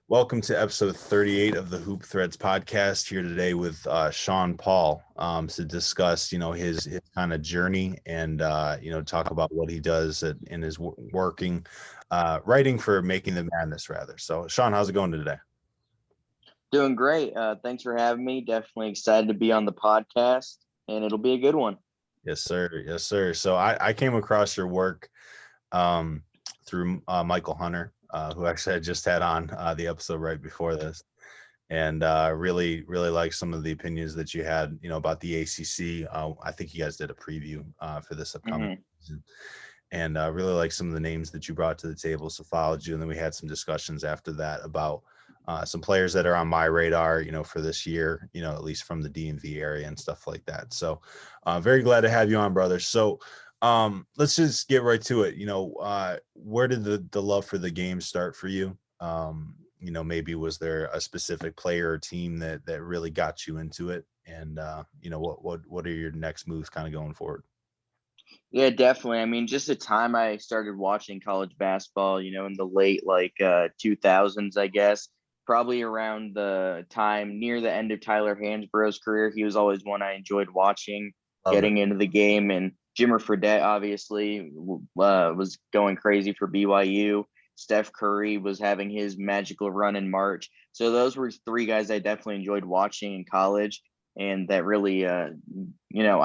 Welcome to episode 38 of the Hoop Threads podcast. Here today with Sean Paul to discuss, his kind of journey and talk about what he does in his writing for Making the Madness rather. So, Sean, how's it going today? Doing great. Thanks for having me. Definitely excited to be on the podcast, and it'll be a good one. Yes, sir. Yes, sir. So I came across your work um, through Michael Hunter, who actually I just had on the episode right before this. And really like some of the opinions that you had, about the ACC. I think you guys did a preview for this upcoming Mm-hmm. season, and really like some of the names that you brought to the table. So followed you, and then we had some discussions after that about some players that are on my radar, for this year, at least from the DMV area and stuff like that. So very glad to have you on, brother. So let's just get right to it. Where did the love for the game start for you? Maybe was there a specific player or team that really got you into it? And what are your next moves kind of going forward? Yeah, definitely. I mean, just the time I started watching college basketball, in the late 2000s, I guess, probably around the time near the end of Tyler Hansborough's career. He was always one I enjoyed watching, Love it. getting into the game, and Jimmer Fredette obviously was going crazy for BYU. Steph Curry was having his magical run in March. So those were three guys I definitely enjoyed watching in college, and that really, I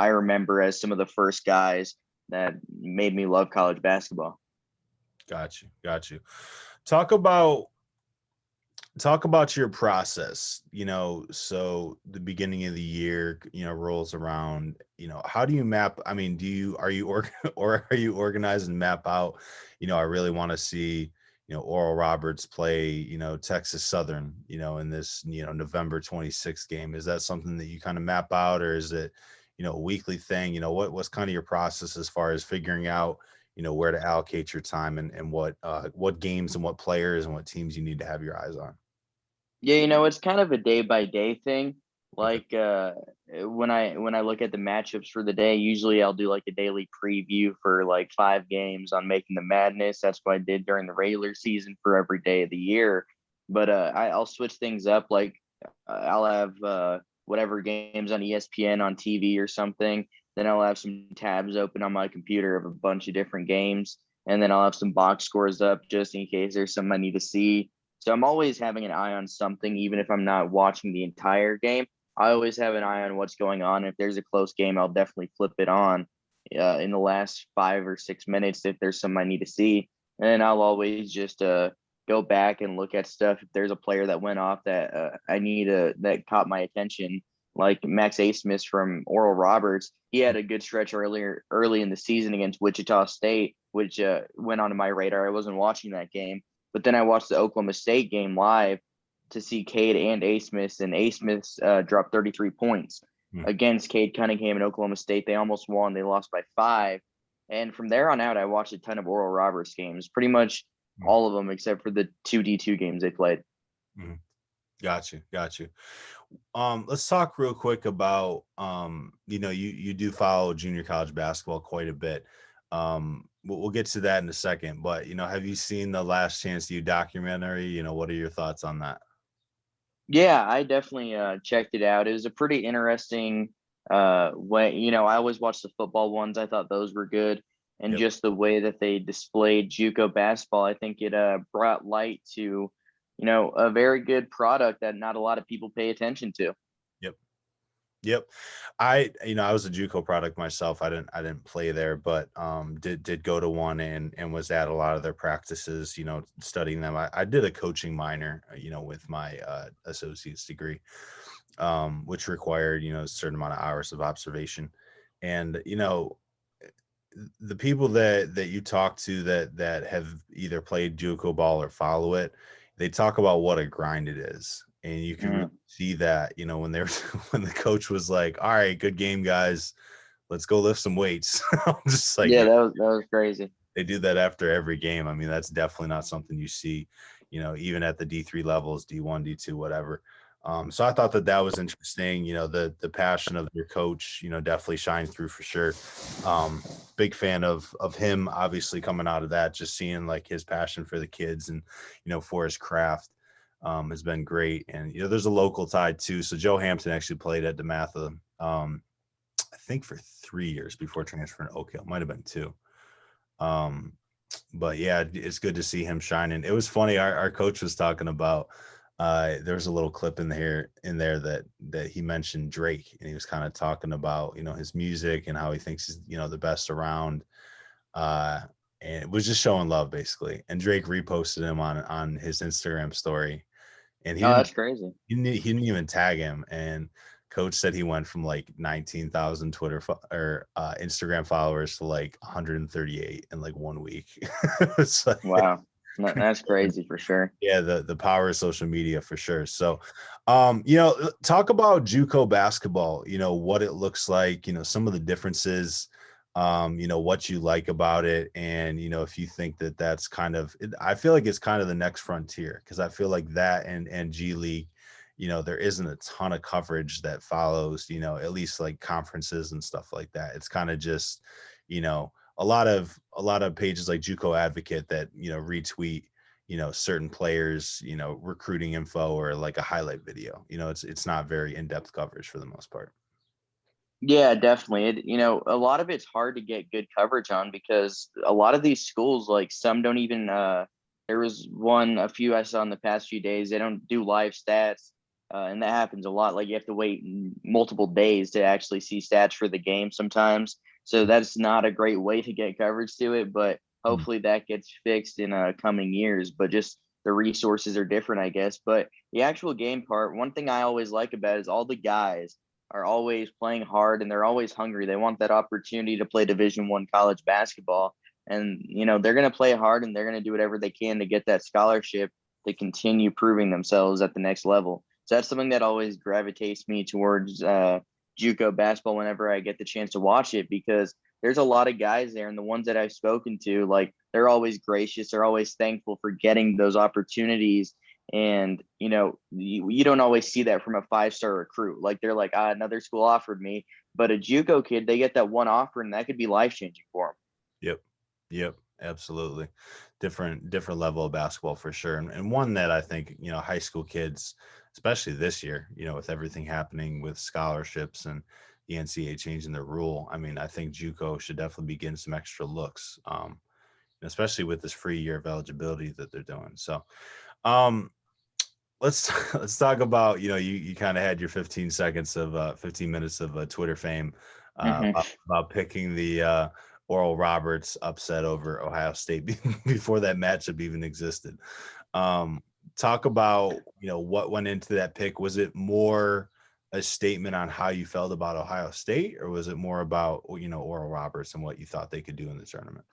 remember as some of the first guys that made me love college basketball. Got you. Talk about talk about your process. So the beginning of the year, rolls around. How do you map? I mean, or are you organized and map out? I really want to see Oral Roberts play Texas Southern in this November 26th game. Is that something that you kind of map out, or is it a weekly thing? What's kind of your process as far as figuring out where to allocate your time and what games and what players and what teams you need to have your eyes on? Yeah, it's kind of a day by day thing. Okay. Like when I look at the matchups for the day, usually I'll do like a daily preview for like 5 games on Making the Madness. That's what I did during the regular season for every day of the year. But I'll switch things up. Like I'll have whatever games on ESPN on TV or something. Then I'll have some tabs open on my computer of a bunch of different games, and then I'll have some box scores up just in case there's something I need to see. So I'm always having an eye on something, even if I'm not watching the entire game. I always have an eye on what's going on. If there's a close game, I'll definitely flip it on in the last 5 or 6 minutes if there's something I need to see. And I'll always just go back and look at stuff. If there's a player that went off that I need that caught my attention, like Max Asmus from Oral Roberts, he had a good stretch early in the season against Wichita State, which went onto my radar. I wasn't watching that game, but then I watched the Oklahoma State game live to see Cade and Asmus, and Asmus dropped 33 points Hmm. against Cade Cunningham in Oklahoma State. They almost won. They lost by 5. And from there on out, I watched a ton of Oral Roberts games, pretty much all of them except for the 2D2 games they played. Hmm. Got you. Let's talk real quick about you do follow junior college basketball quite a bit. We'll get to that in a second, but have you seen the Last Chance U documentary? What are your thoughts on that? Yeah, I definitely checked it out. It was a pretty interesting way. I always watch the football ones. I thought those were good. And Yep. just the way that they displayed JUCO basketball, I think it brought light to, a very good product that not a lot of people pay attention to. Yep. Yep. I was a JUCO product myself. I didn't play there, but did go to one and was at a lot of their practices, studying them. I did a coaching minor, with my associate's degree, which required, a certain amount of hours of observation. And the people that you talk to that have either played JUCO ball or follow it, they talk about what a grind it is, and you can really Mhm. see that when they were when the coach was like, "All right, good game, guys, let's go lift some weights." I'm just like, Yeah, yeah, that was crazy. they do that after every game. I mean, that's definitely not something you see, even at the D3 levels, D1, D2, whatever. So I thought that was interesting. The passion of your coach, definitely shined through for sure. Big fan of him, obviously coming out of that, just seeing like his passion for the kids and for his craft. has been great. And, there's a local tie too. So Joe Hampton actually played at DeMatha, I think for 3 years before transferring to Oak Hill. Might have been 2. But yeah, it's good to see him shining. It was funny. Our coach was talking about, there's a little clip in there that he mentioned Drake, and he was kind of talking about, his music and how he thinks he's, the best around. And it was just showing love basically. And Drake reposted him on his Instagram story, and Oh, that's crazy. he didn't even tag him. And coach said he went from like 19,000 Instagram followers to like 138 in like 1 week. It's like, Wow. That's crazy for sure. yeah, the power of social media for sure. So, talk about JUCO basketball, what it looks like, some of the differences, what you like about it. And, if you think that that's kind of, I feel like it's kind of the next frontier, because I feel like that and G League, there isn't a ton of coverage that follows, at least like conferences and stuff like that. It's kind of just, a lot of pages like JUCO Advocate that, retweet, certain players, recruiting info or like a highlight video. It's not very in-depth coverage for the most part. Yeah, definitely. A lot of it's hard to get good coverage on because a lot of these schools, like some don't even, there was a few I saw in the past few days, they don't do live stats. And that happens a lot. Like you have to wait multiple days to actually see stats for the game sometimes. So that's not a great way to get coverage to it, but hopefully that gets fixed in coming years. But just the resources are different, I guess. But the actual game part, one thing I always like about it is all the guys are always playing hard and they're always hungry. They want that opportunity to play Division I college basketball. And, they're going to play hard and they're going to do whatever they can to get that scholarship to continue proving themselves at the next level. So that's something that always gravitates me towards JUCO basketball whenever I get the chance to watch it, because there's a lot of guys there, and the ones that I've spoken to, like, they're always gracious. They're always thankful for getting those opportunities. And, you don't always see that from a 5-star recruit. Like they're like, another school offered me, but a JUCO kid, they get that one offer and that could be life-changing for them. Yep. Absolutely. Different level of basketball for sure. And one that I think, high school kids, especially this year, with everything happening with scholarships and the NCAA changing their rule. I mean, I think JUCO should definitely be getting some extra looks, especially with this free year of eligibility that they're doing. So, let's talk about, you kind of had your 15 minutes of Twitter fame, about picking the Oral Roberts upset over Ohio State before that matchup even existed. Talk about, what went into that pick. Was it more a statement on how you felt about Ohio State, or was it more about, Oral Roberts and what you thought they could do in the tournament?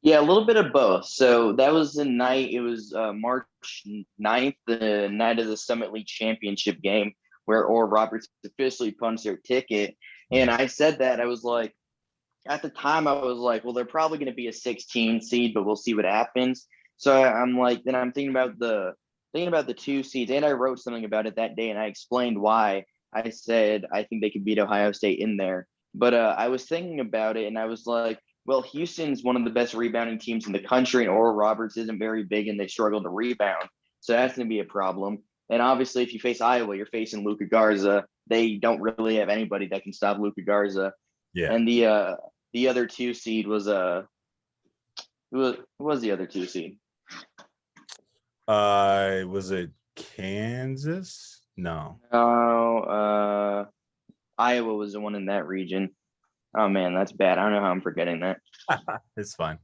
Yeah, a little bit of both. So that was the night, it was March 9th, the night of the Summit League Championship game, where Oral Roberts officially punched their ticket. And I said that, I was like, at the time, I was like, well, they're probably going to be a 16 seed, but we'll see what happens. So I'm like, then I'm thinking about the 2 seeds, and I wrote something about it that day, and I explained why I said I think they could beat Ohio State in there. But I was thinking about it, and I was like, well, Houston's one of the best rebounding teams in the country, and Oral Roberts isn't very big, and they struggle to rebound. So that's going to be a problem. And obviously, if you face Iowa, you're facing Luka Garza. They don't really have anybody that can stop Luka Garza. Yeah. And the other 2 seed was who was the other 2 seed? Was it Kansas? No. Iowa was the one in that region. Oh man, that's bad. I don't know how I'm forgetting that. It's fine.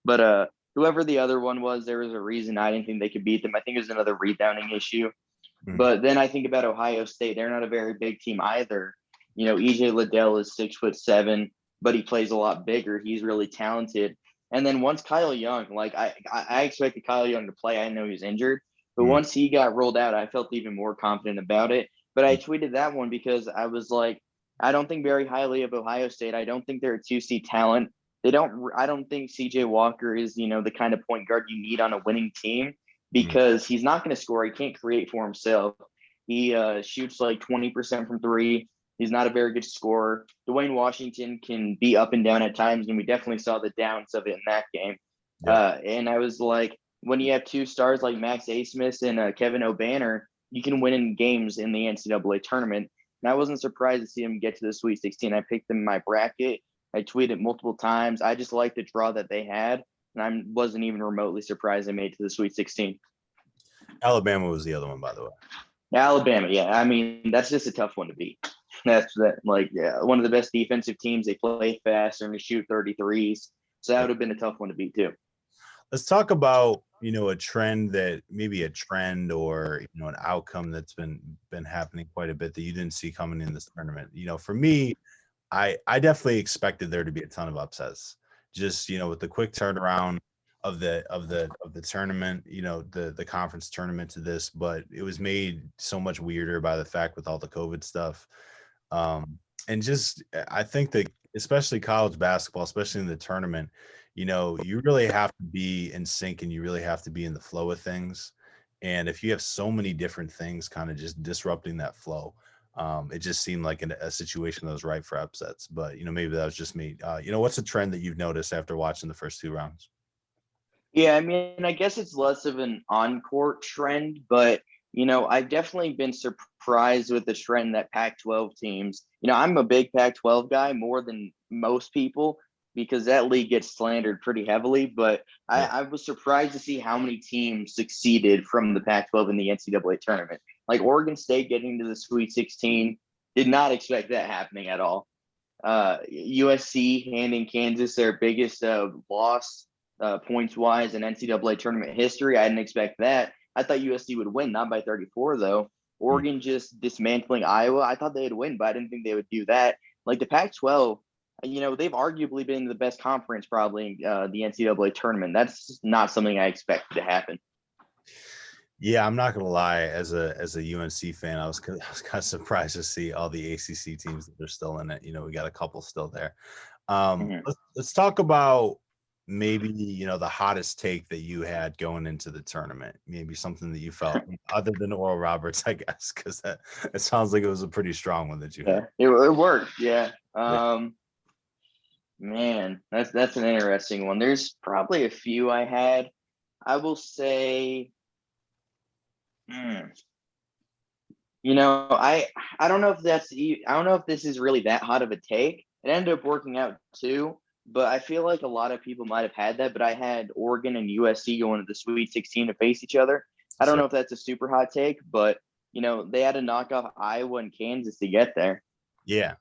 But whoever the other one was, there was a reason I didn't think they could beat them. I think it was another rebounding issue. Mm-hmm. But then I think about Ohio State. They're not a very big team either. EJ Liddell is 6'7", but he plays a lot bigger. He's really talented. And then once Kyle Young, like I expected Kyle Young to play. I know he was injured, but once he got rolled out, I felt even more confident about it. But I tweeted that one because I was like, I don't think very highly of Ohio State. I don't think they're a 2C talent. I don't think CJ Walker is, the kind of point guard you need on a winning team, because he's not going to score. He can't create for himself. He shoots like 20% from 3. He's not a very good scorer. Dwayne Washington can be up and down at times, and we definitely saw the downs of it in that game. And I was like, when you have two stars like Max Asmus and Kevin O'Banner, you can win in games in the NCAA tournament. And I wasn't surprised to see him get to the Sweet 16. I picked them in my bracket. I tweeted multiple times. I just liked the draw that they had, and I wasn't even remotely surprised they made it to the Sweet 16. Alabama was the other one, by the way. Alabama, yeah. I mean, that's just a tough one to beat. One of the best defensive teams. They play fast and they shoot 33s. So that would have been a tough one to beat too. Let's talk about, a trend or, an outcome that's been happening quite a bit that you didn't see coming in this tournament. For me, I definitely expected there to be a ton of upsets. Just, with the quick turnaround of the tournament, the conference tournament to this, but it was made so much weirder by the fact with all the COVID stuff. And just, I think that especially college basketball, especially in the tournament, you really have to be in sync and you really have to be in the flow of things. And if you have so many different things kind of just disrupting that flow, it just seemed like a situation that was ripe for upsets. But, maybe that was just me. What's a trend that you've noticed after watching the first two rounds? Yeah, I mean, I guess it's less of an on-court trend, but, I've definitely been surprised with the trend that Pac-12 teams, I'm a big Pac-12 guy more than most people because that league gets slandered pretty heavily, but Yeah. I was surprised to see how many teams succeeded from the Pac-12 in the NCAA tournament. Like Oregon State getting to the Sweet 16, did not expect that happening at all. USC handing Kansas their biggest loss points wise in NCAA tournament history. I didn't expect that. I thought USC would win, not by 34 though. Oregon just dismantling Iowa. I thought they'd win, but I didn't think they would do that. Like the Pac-12, they've arguably been the best conference probably in the NCAA tournament. That's not something I expected to happen. Yeah, I'm not gonna lie. As a UNC fan, I was kind of surprised to see all the ACC teams that are still in it. We got a couple still there. Let's talk about maybe the hottest take that you had going into the tournament. Maybe something that you felt other than Oral Roberts, I guess, because it sounds like it was a pretty strong one that you had. It worked. Yeah. Man, that's an interesting one. There's probably a few I had. I will say. I don't know if I don't know if this is really that hot of a take. It ended up working out too, but I feel like a lot of people might have had that. But I had Oregon and USC going to the Sweet 16 to face each other. I don't know if that's a super hot take, but they had to knock off Iowa and Kansas to get there. Yeah.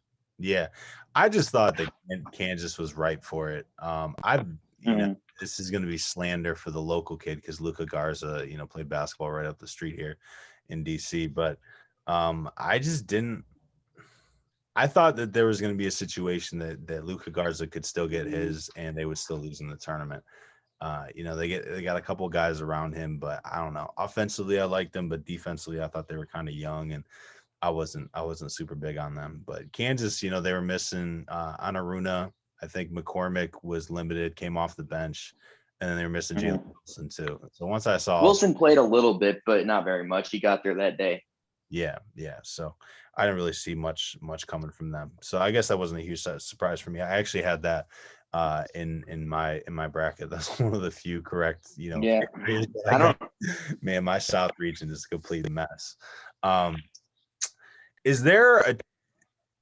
I just thought that Kansas was ripe for it. This is going to be slander for the local kid because Luka Garza, played basketball right up the street here in DC. But I just didn't. I thought that there was going to be a situation that Luka Garza could still get his, and they would still lose in the tournament. They got a couple guys around him, but I don't know. Offensively, I liked them, but defensively, I thought they were kind of young, and I wasn't super big on them. But Kansas, they were missing Anaruna. I think McCormick was limited, came off the bench, and then they were missing Jalen Wilson too. So once I saw Wilson played a little bit, but not very much. He got there that day. Yeah. So I didn't really see much coming from them. So I guess that wasn't a huge surprise for me. I actually had that in my bracket. That's one of the few correct. Yeah. Man, my South region is a complete mess. Is there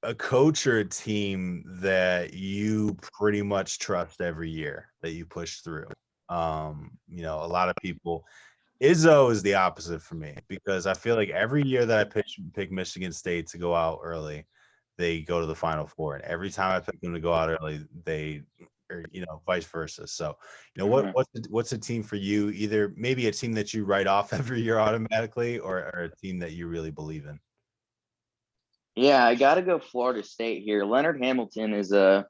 a coach or a team that you pretty much trust every year that you push through? A lot of people. Izzo is the opposite for me because I feel like every year that I pick Michigan State to go out early, they go to the Final Four, and every time I pick them to go out early, they, or vice versa. So, what's a team for you? Either maybe a team that you write off every year automatically, or a team that you really believe in. Yeah, I got to go Florida State here. Leonard Hamilton is a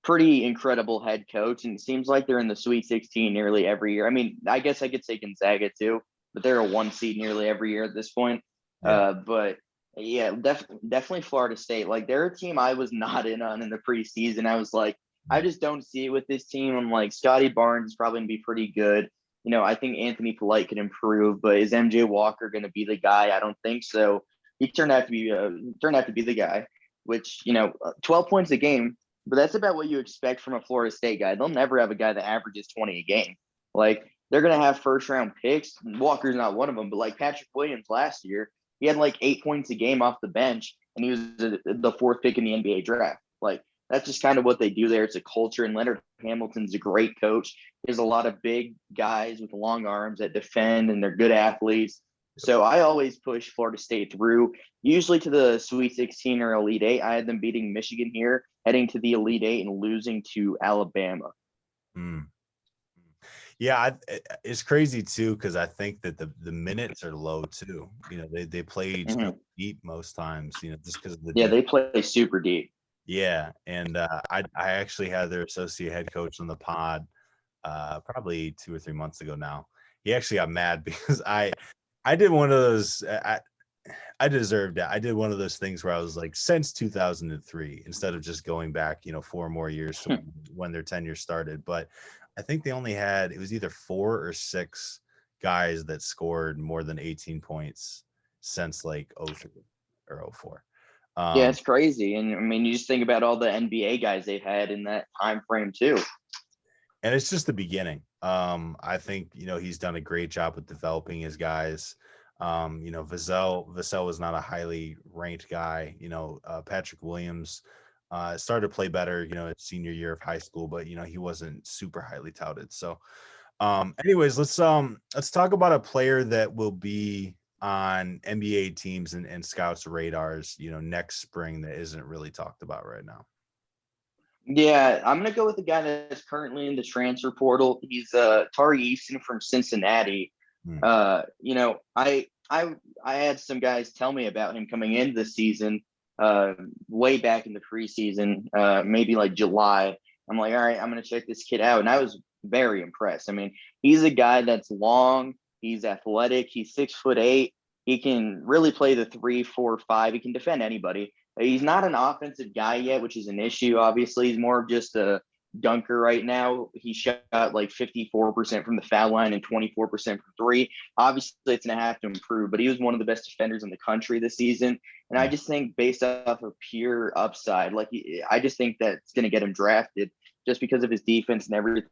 pretty incredible head coach, and it seems like they're in the Sweet 16 nearly every year. I mean, I guess I could say Gonzaga too, but they're a 1 seed nearly every year at this point. Yeah. But yeah, definitely Florida State. Like they're a team I was not in on in the preseason. I was like, I just don't see it with this team. I'm like, Scotty Barnes is probably gonna be pretty good. I think Anthony Polite could improve, but is MJ Walker going to be the guy? I don't think so. He turned out to be the guy, which 12 points a game, but that's about what you expect from a Florida State guy. They'll never have a guy that averages 20 a game. Like they're going to have first round picks. Walker's not one of them, but like Patrick Williams last year, he had like 8 points a game off the bench, and he was the fourth pick in the NBA draft. Like, that's just kind of what they do there. It's a culture, and Leonard Hamilton's a great coach. There's a lot of big guys with long arms that defend, and they're good athletes. So I always push Florida State through, usually to the Sweet 16 or Elite Eight. I had them beating Michigan here, heading to the Elite Eight, and losing to Alabama. Mm. Yeah, it's crazy too, because I think that the minutes are low too. You know, they play each other deep most times. You know, just because of the they play super deep. Yeah, and I actually had their associate head coach on the pod probably 2 or 3 months ago now. He actually got mad because I did one of those. I deserved it. I did one of those things where I was like, since 2003, instead of just going back, 4 more years to when their tenure started. But I think they only had, it was either 4 or 6 guys that scored more than 18 points since like 03 or 04. Yeah, it's crazy. And I mean, you just think about all the NBA guys they've had in that time frame too. And it's just the beginning. I think, he's done a great job with developing his guys. Vassell was not a highly ranked guy. Patrick Williams started to play better, at senior year of high school, but he wasn't super highly touted. So anyways, let's talk about a player that will be on NBA teams and scouts radars, next spring that isn't really talked about right now. Yeah, I'm gonna go with the guy that's currently in the transfer portal. He's Tari Eason from Cincinnati. I had some guys tell me about him coming into the season, way back in the preseason, maybe like July. I'm like, all right, I'm gonna check this kid out, and I was very impressed. I mean, he's a guy that's long, he's athletic, he's 6'8". He can really play the 3, 4, 5. He can defend anybody. He's not an offensive guy yet, which is an issue. Obviously, he's more of just a dunker right now. He shot like 54% from the foul line and 24% from 3. Obviously, it's going to have to improve, but he was one of the best defenders in the country this season. And I just think based off of pure upside, I just think that it's going to get him drafted just because of his defense and everything.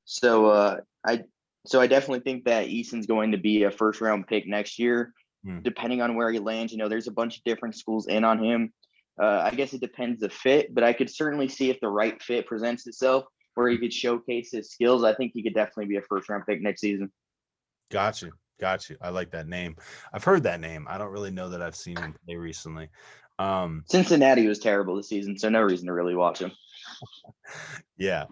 So I definitely think that Eason's going to be a first round pick next year. Depending on where he lands, there's a bunch of different schools in on him. I guess it depends the fit, but I could certainly see if the right fit presents itself where he could showcase his skills. I think he could definitely be a first round pick next season. Got you. I like that name. I've heard that name. I don't really know that I've seen him play recently. Cincinnati was terrible this season, so no reason to really watch him. Yeah.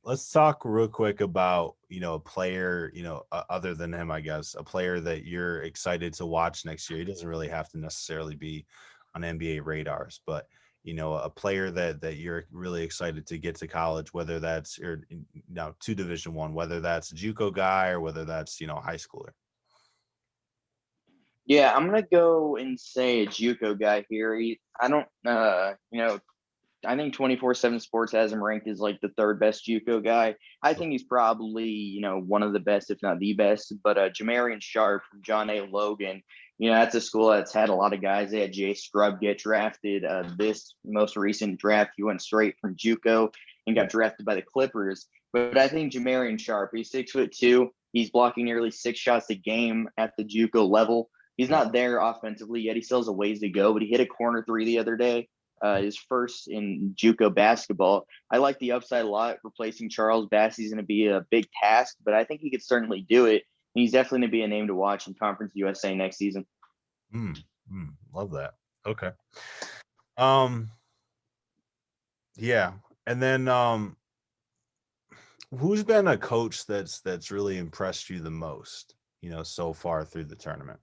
Let's talk real quick about, a player, other than him, I guess, a player that you're excited to watch next year. He doesn't really have to necessarily be on NBA radars, but, a player that you're really excited to get to college, whether that's to Division I, whether that's a JUCO guy or whether that's, high schooler. Yeah, I'm going to go and say a JUCO guy here. I think 24/7 Sports has him ranked as like the third best JUCO guy. I think he's probably, one of the best, if not the best. But Jamarian Sharp from John A. Logan, that's a school that's had a lot of guys. They had Jay Scrubb get drafted. This most recent draft, he went straight from JUCO and got drafted by the Clippers. But I think Jamarian Sharp, he's 6'2". He's blocking nearly 6 shots a game at the JUCO level. He's not there offensively yet. He still has a ways to go, but he hit a corner 3 the other day. His first in JUCO basketball. I like the upside a lot. Replacing Charles Bass is going to be a big task, but I think he could certainly do it. He's definitely going to be a name to watch in Conference USA next season. Love that. Okay. Yeah. And then who's been a coach that's really impressed you the most, so far through the tournament?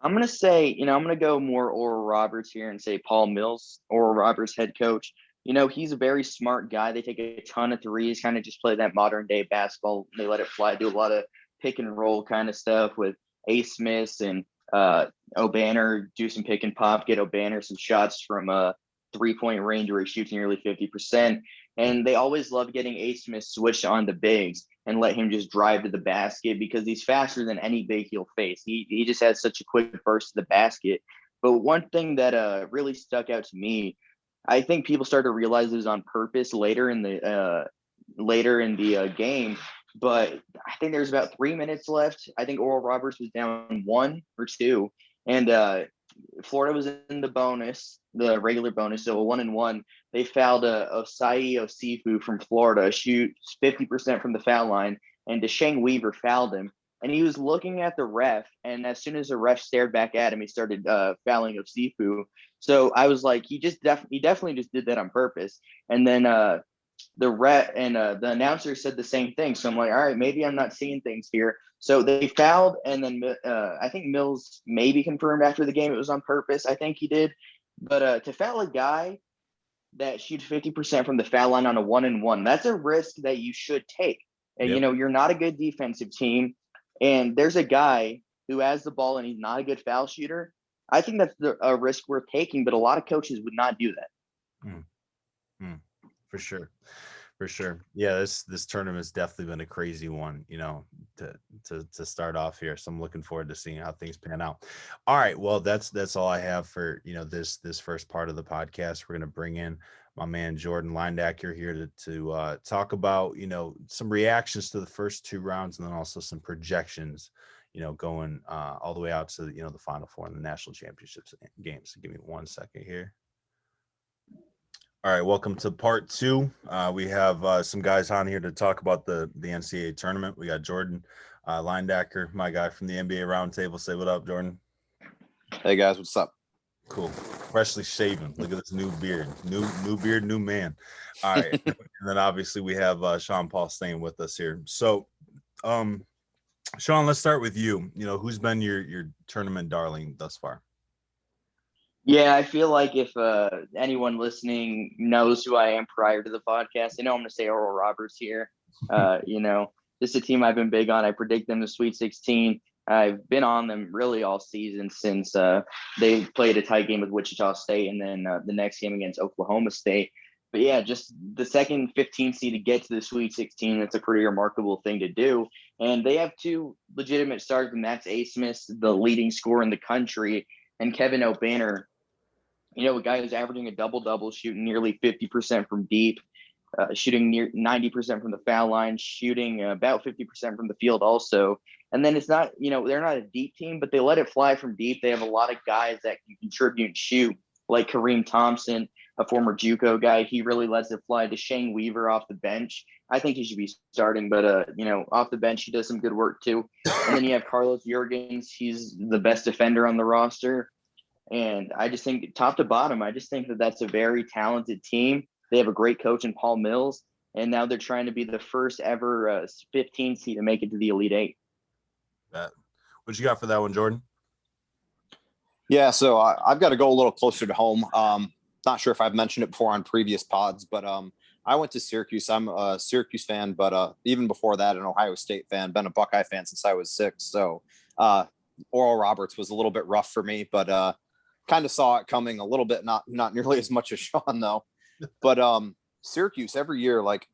I'm going to say, I'm going to go more Oral Roberts here and say Paul Mills, Oral Roberts head coach. He's a very smart guy. They take a ton of threes, kind of just play that modern day basketball. They let it fly, do a lot of pick and roll kind of stuff with A. Smith and O'Banner, do some pick and pop, get O'Banner some shots from a 3-point range where he shoots nearly 50%. And they always love getting A. Smith switched on the bigs and let him just drive to the basket because he's faster than any big he'll face. He just has such a quick burst to the basket. But one thing that really stuck out to me, I think people started to realize it was on purpose later in the later in the game. But I think there's about 3 minutes left. I think Oral Roberts was down 1 or 2, and Florida was in the bonus, the regular bonus, so a 1-and-1. They fouled Osai Osifu from Florida, shoots 50% from the foul line, and Deshane Weaver fouled him. And he was looking at the ref, and as soon as the ref stared back at him, he started fouling Osifu. So I was like, he definitely just did that on purpose. And then the ref and the announcer said the same thing. So I'm like, all right, maybe I'm not seeing things here. So they fouled, and then I think Mills maybe confirmed after the game it was on purpose. I think he did. But to foul a guy that shoots 50% from the foul line on a 1-and-1, that's a risk that you should take. And, Yep. you're not a good defensive team, and there's a guy who has the ball and he's not a good foul shooter. I think that's a risk worth taking, but a lot of coaches would not do that. For sure. For sure. Yeah, this tournament's definitely been a crazy one, to start off here. So I'm looking forward to seeing how things pan out. All right. Well, that's all I have for, this first part of the podcast. We're going to bring in my man Jordan Lyndaker here to talk about, some reactions to the first 2 rounds, and then also some projections, going all the way out to, the Final Four in the national championships games. So give me 1 second here. All right, welcome to part 2. We have some guys on here to talk about the NCAA tournament. We got Jordan Lyndaker, my guy from the NBA Roundtable. Say what up, Jordan. Hey guys, what's up? Cool, freshly shaven. Look at this new beard, new beard, new man. All right, and then obviously we have Sean Paul staying with us here. So, Sean, let's start with you. Who's been your tournament darling thus far? Yeah, I feel like if anyone listening knows who I am prior to the podcast, they know I'm going to say Oral Roberts here. This is a team I've been big on. I predict them to Sweet 16. I've been on them really all season since they played a tight game with Wichita State, and then the next game against Oklahoma State. But yeah, just the second 15 seed to get to the Sweet 16, that's a pretty remarkable thing to do. And they have 2 legitimate starters, and that's A. Smith, the leading scorer in the country, and Kevin O'Banner, a guy who's averaging a double-double, shooting nearly 50% from deep, shooting near 90% from the foul line, shooting about 50% from the field also. And then it's not, they're not a deep team, but they let it fly from deep. They have a lot of guys that can contribute and shoot, like Kareem Thompson, a former JUCO guy. He really lets it fly. Deshane Weaver off the bench, I think he should be starting, but off the bench, he does some good work too. And then you have Carlos Jurgens. He's the best defender on the roster. And I just think top to bottom, I just think that that's a very talented team. They have a great coach in Paul Mills, and now they're trying to be the first ever 15 seed to make it to the Elite Eight. What you got for that one, Jordan? Yeah, so I've got to go a little closer to home. Not sure if I've mentioned it before on previous pods, but I went to Syracuse. I'm a Syracuse fan, but even before that, an Ohio State fan. Been a Buckeye fan since I was 6. So Oral Roberts was a little bit rough for me, but kind of saw it coming a little bit, not nearly as much as Sean though. But Syracuse every year, like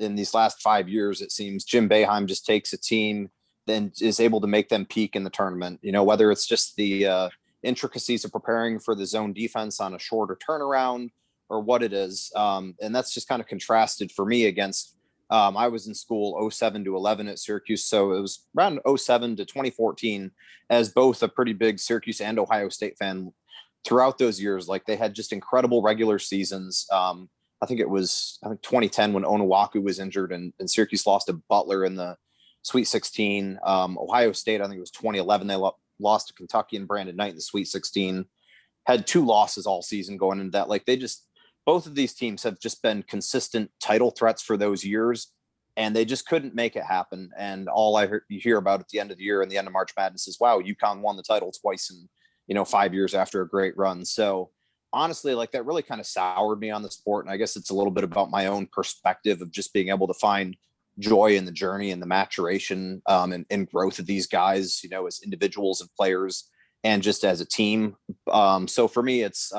in these last 5 years, it seems Jim Boeheim just takes a team then is able to make them peak in the tournament. Whether it's just the intricacies of preparing for the zone defense on a shorter turnaround or what it is. And that's just kind of contrasted for me against I was in school 07 to 11 at Syracuse. So it was around 07 to 2014 as both a pretty big Syracuse and Ohio State fan throughout those years. Like they had just incredible regular seasons. I think 2010 when Onuaku was injured and Syracuse lost to Butler in the Sweet 16. Ohio State, I think it was 2011. They lost to Kentucky and Brandon Knight in the Sweet 16. Had 2 losses all season going into that. Like both of these teams have just been consistent title threats for those years, and they just couldn't make it happen. And all you hear about at the end of the year and the end of March Madness is, wow, UConn won the title twice in 5 years after a great run. So honestly, like that really kind of soured me on the sport. And I guess it's a little bit about my own perspective of just being able to find joy in the journey and the maturation and growth of these guys, as individuals and players and just as a team. So for me, it's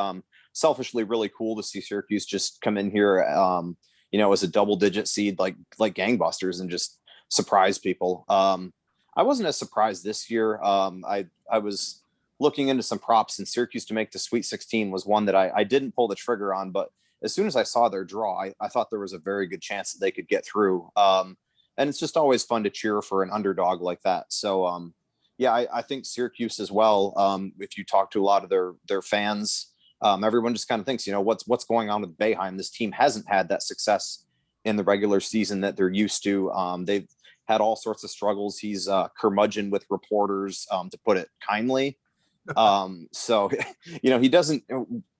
selfishly really cool to see Syracuse just come in here, as a double-digit seed, like gangbusters, and just surprise people. I wasn't as surprised this year. I was looking into some props, and Syracuse to make the Sweet 16 was one that I didn't pull the trigger on, but as soon as I saw their draw, I thought there was a very good chance that they could get through. And it's just always fun to cheer for an underdog like that. So, yeah, I think Syracuse as well. If you talk to a lot of their fans, everyone just kind of thinks, what's going on with Boeheim? This team hasn't had that success in the regular season that they're used to. They've had all sorts of struggles. He's curmudgeon with reporters, to put it kindly. So, he doesn't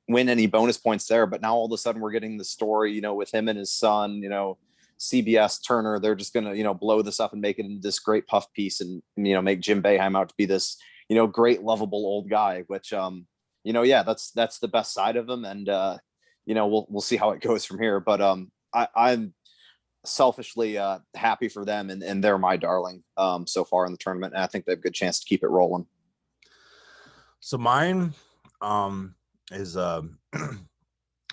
win any bonus points there, but now all of a sudden we're getting the story, with him and his son, CBS, Turner, they're just going to, blow this up and make it into this great puff piece and, make Jim Boeheim out to be this, great, lovable old guy, which, yeah, that's the best side of him. And, we'll see how it goes from here. But I'm selfishly happy for them, and they're my darling so far in the tournament. And I think they have a good chance to keep it rolling. So mine is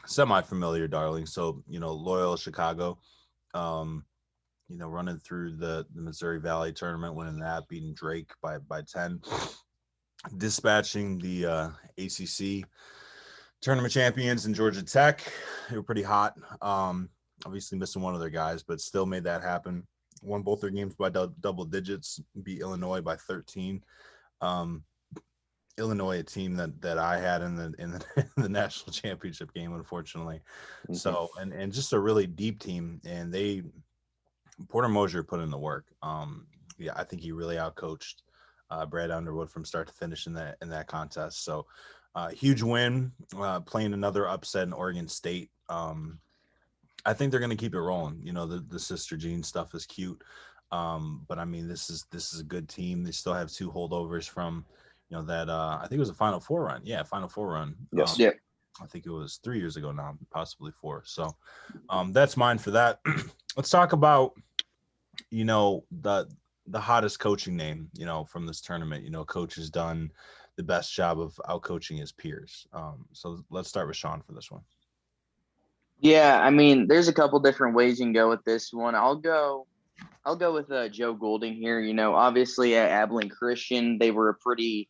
semi-familiar darling. So, Loyola Chicago, running through the Missouri Valley tournament, winning that, beating Drake by 10, dispatching the ACC tournament champions in Georgia Tech. They were pretty hot. Obviously missing one of their guys, but still made that happen. Won both their games by double digits, beat Illinois by 13. Illinois, a team that I had in the national championship game, unfortunately. Mm-hmm. So, and just a really deep team, and Porter Mosier put in the work. Yeah, I think he really outcoached Brad Underwood from start to finish in that contest. So, huge win, playing another upset in Oregon State. I think they're going to keep it rolling. The Sister Jean stuff is cute, but I mean, this is a good team. They still have 2 holdovers from. That I think it was a Final Four run. Yeah, Final Four run. Yes. I think it was 3 years ago now, possibly 4. So that's mine for that. Let's talk about, the hottest coaching name, from this tournament. Coach has done the best job of outcoaching his peers. So let's start with Sean for this one. Yeah, I mean, there's a couple different ways you can go with this one. I'll go with Joe Goulding here. Obviously at Abilene Christian, they were a pretty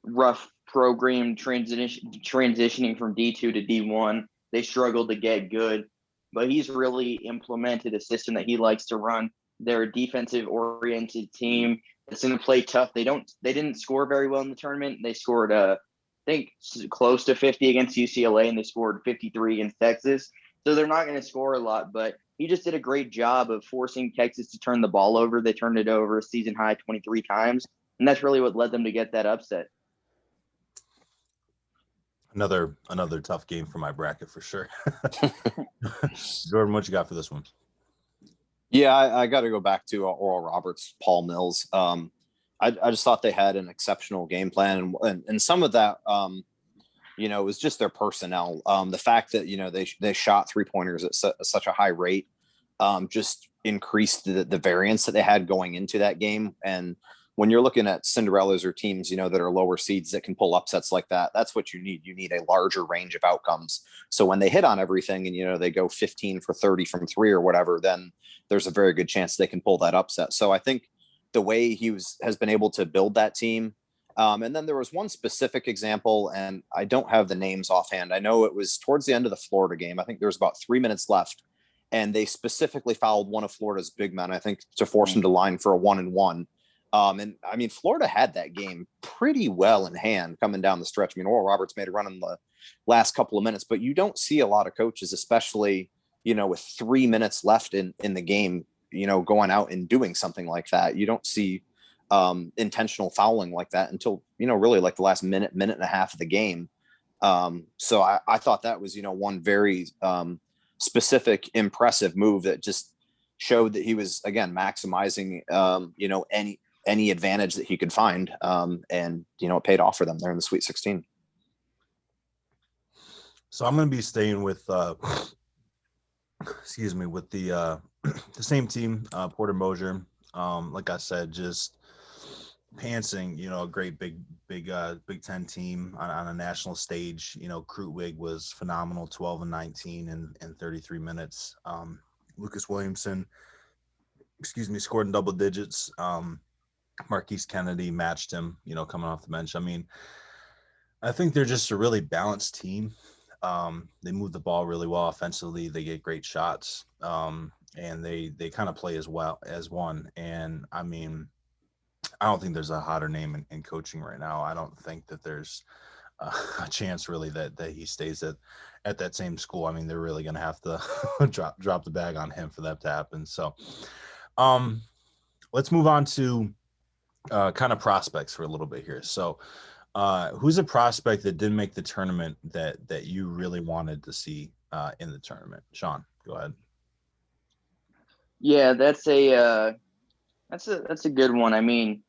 rough program transitioning from D2 to D1. They struggled to get good, but he's really implemented a system that he likes to run. They're a defensive oriented team that's going to play tough. They didn't score very well in the tournament. They scored I think close to 50 against UCLA, and they scored 53 against Texas. So they're not going to score a lot, but he just did a great job of forcing Texas to turn the ball over. They turned it over a season high 23 times, and that's really what led them to get that upset. Another tough game for my bracket for sure. Jordan, what you got for this one? Yeah, I got to go back to Oral Roberts, Paul Mills. I just thought they had an exceptional game plan, and some of that, it was just their personnel. The fact that they shot 3-pointers at such a high rate just increased the variance that they had going into that game. And when you're looking at Cinderellas or teams, that are lower seeds that can pull upsets like that, that's what you need. You need a larger range of outcomes. So when they hit on everything and, they go 15 for 30 from 3 or whatever, then there's a very good chance they can pull that upset. So I think the way he has been able to build that team. And then there was one specific example, and I don't have the names offhand. I know it was towards the end of the Florida game. I think there was about 3 minutes left, and they specifically fouled one of Florida's big men, I think, to force him to line for a 1-and-1. And I mean, Florida had that game pretty well in hand coming down the stretch. I mean, Oral Roberts made a run in the last couple of minutes, but you don't see a lot of coaches, especially, with 3 minutes left in the game, going out and doing something like that. You don't see intentional fouling like that until, really like the last minute and a half of the game. So I thought that was, one very specific, impressive move that just showed that he was, again, maximizing, any advantage that he could find. And, it paid off for them there in the Sweet 16. So I'm going to be staying with, with the same team, Porter Mosier. Like I said, just pantsing, a great big Big Ten team on a national stage. Krutwig was phenomenal, 12-19 in 33 minutes. Lucas Williamson, scored in double digits. Marquise Kennedy matched him, coming off the bench. I mean, I think they're just a really balanced team. They move the ball really well offensively. They get great shots, and they kind of play as well as one. And I mean, I don't think there's a hotter name in coaching right now. I don't think that there's a chance really that he stays at that same school. I mean, they're really going to have to drop the bag on him for that to happen. So let's move on to kind of prospects for a little bit here. So who's a prospect that didn't make the tournament that you really wanted to see in the tournament? Sean, go ahead. Yeah, that's a good one. I mean,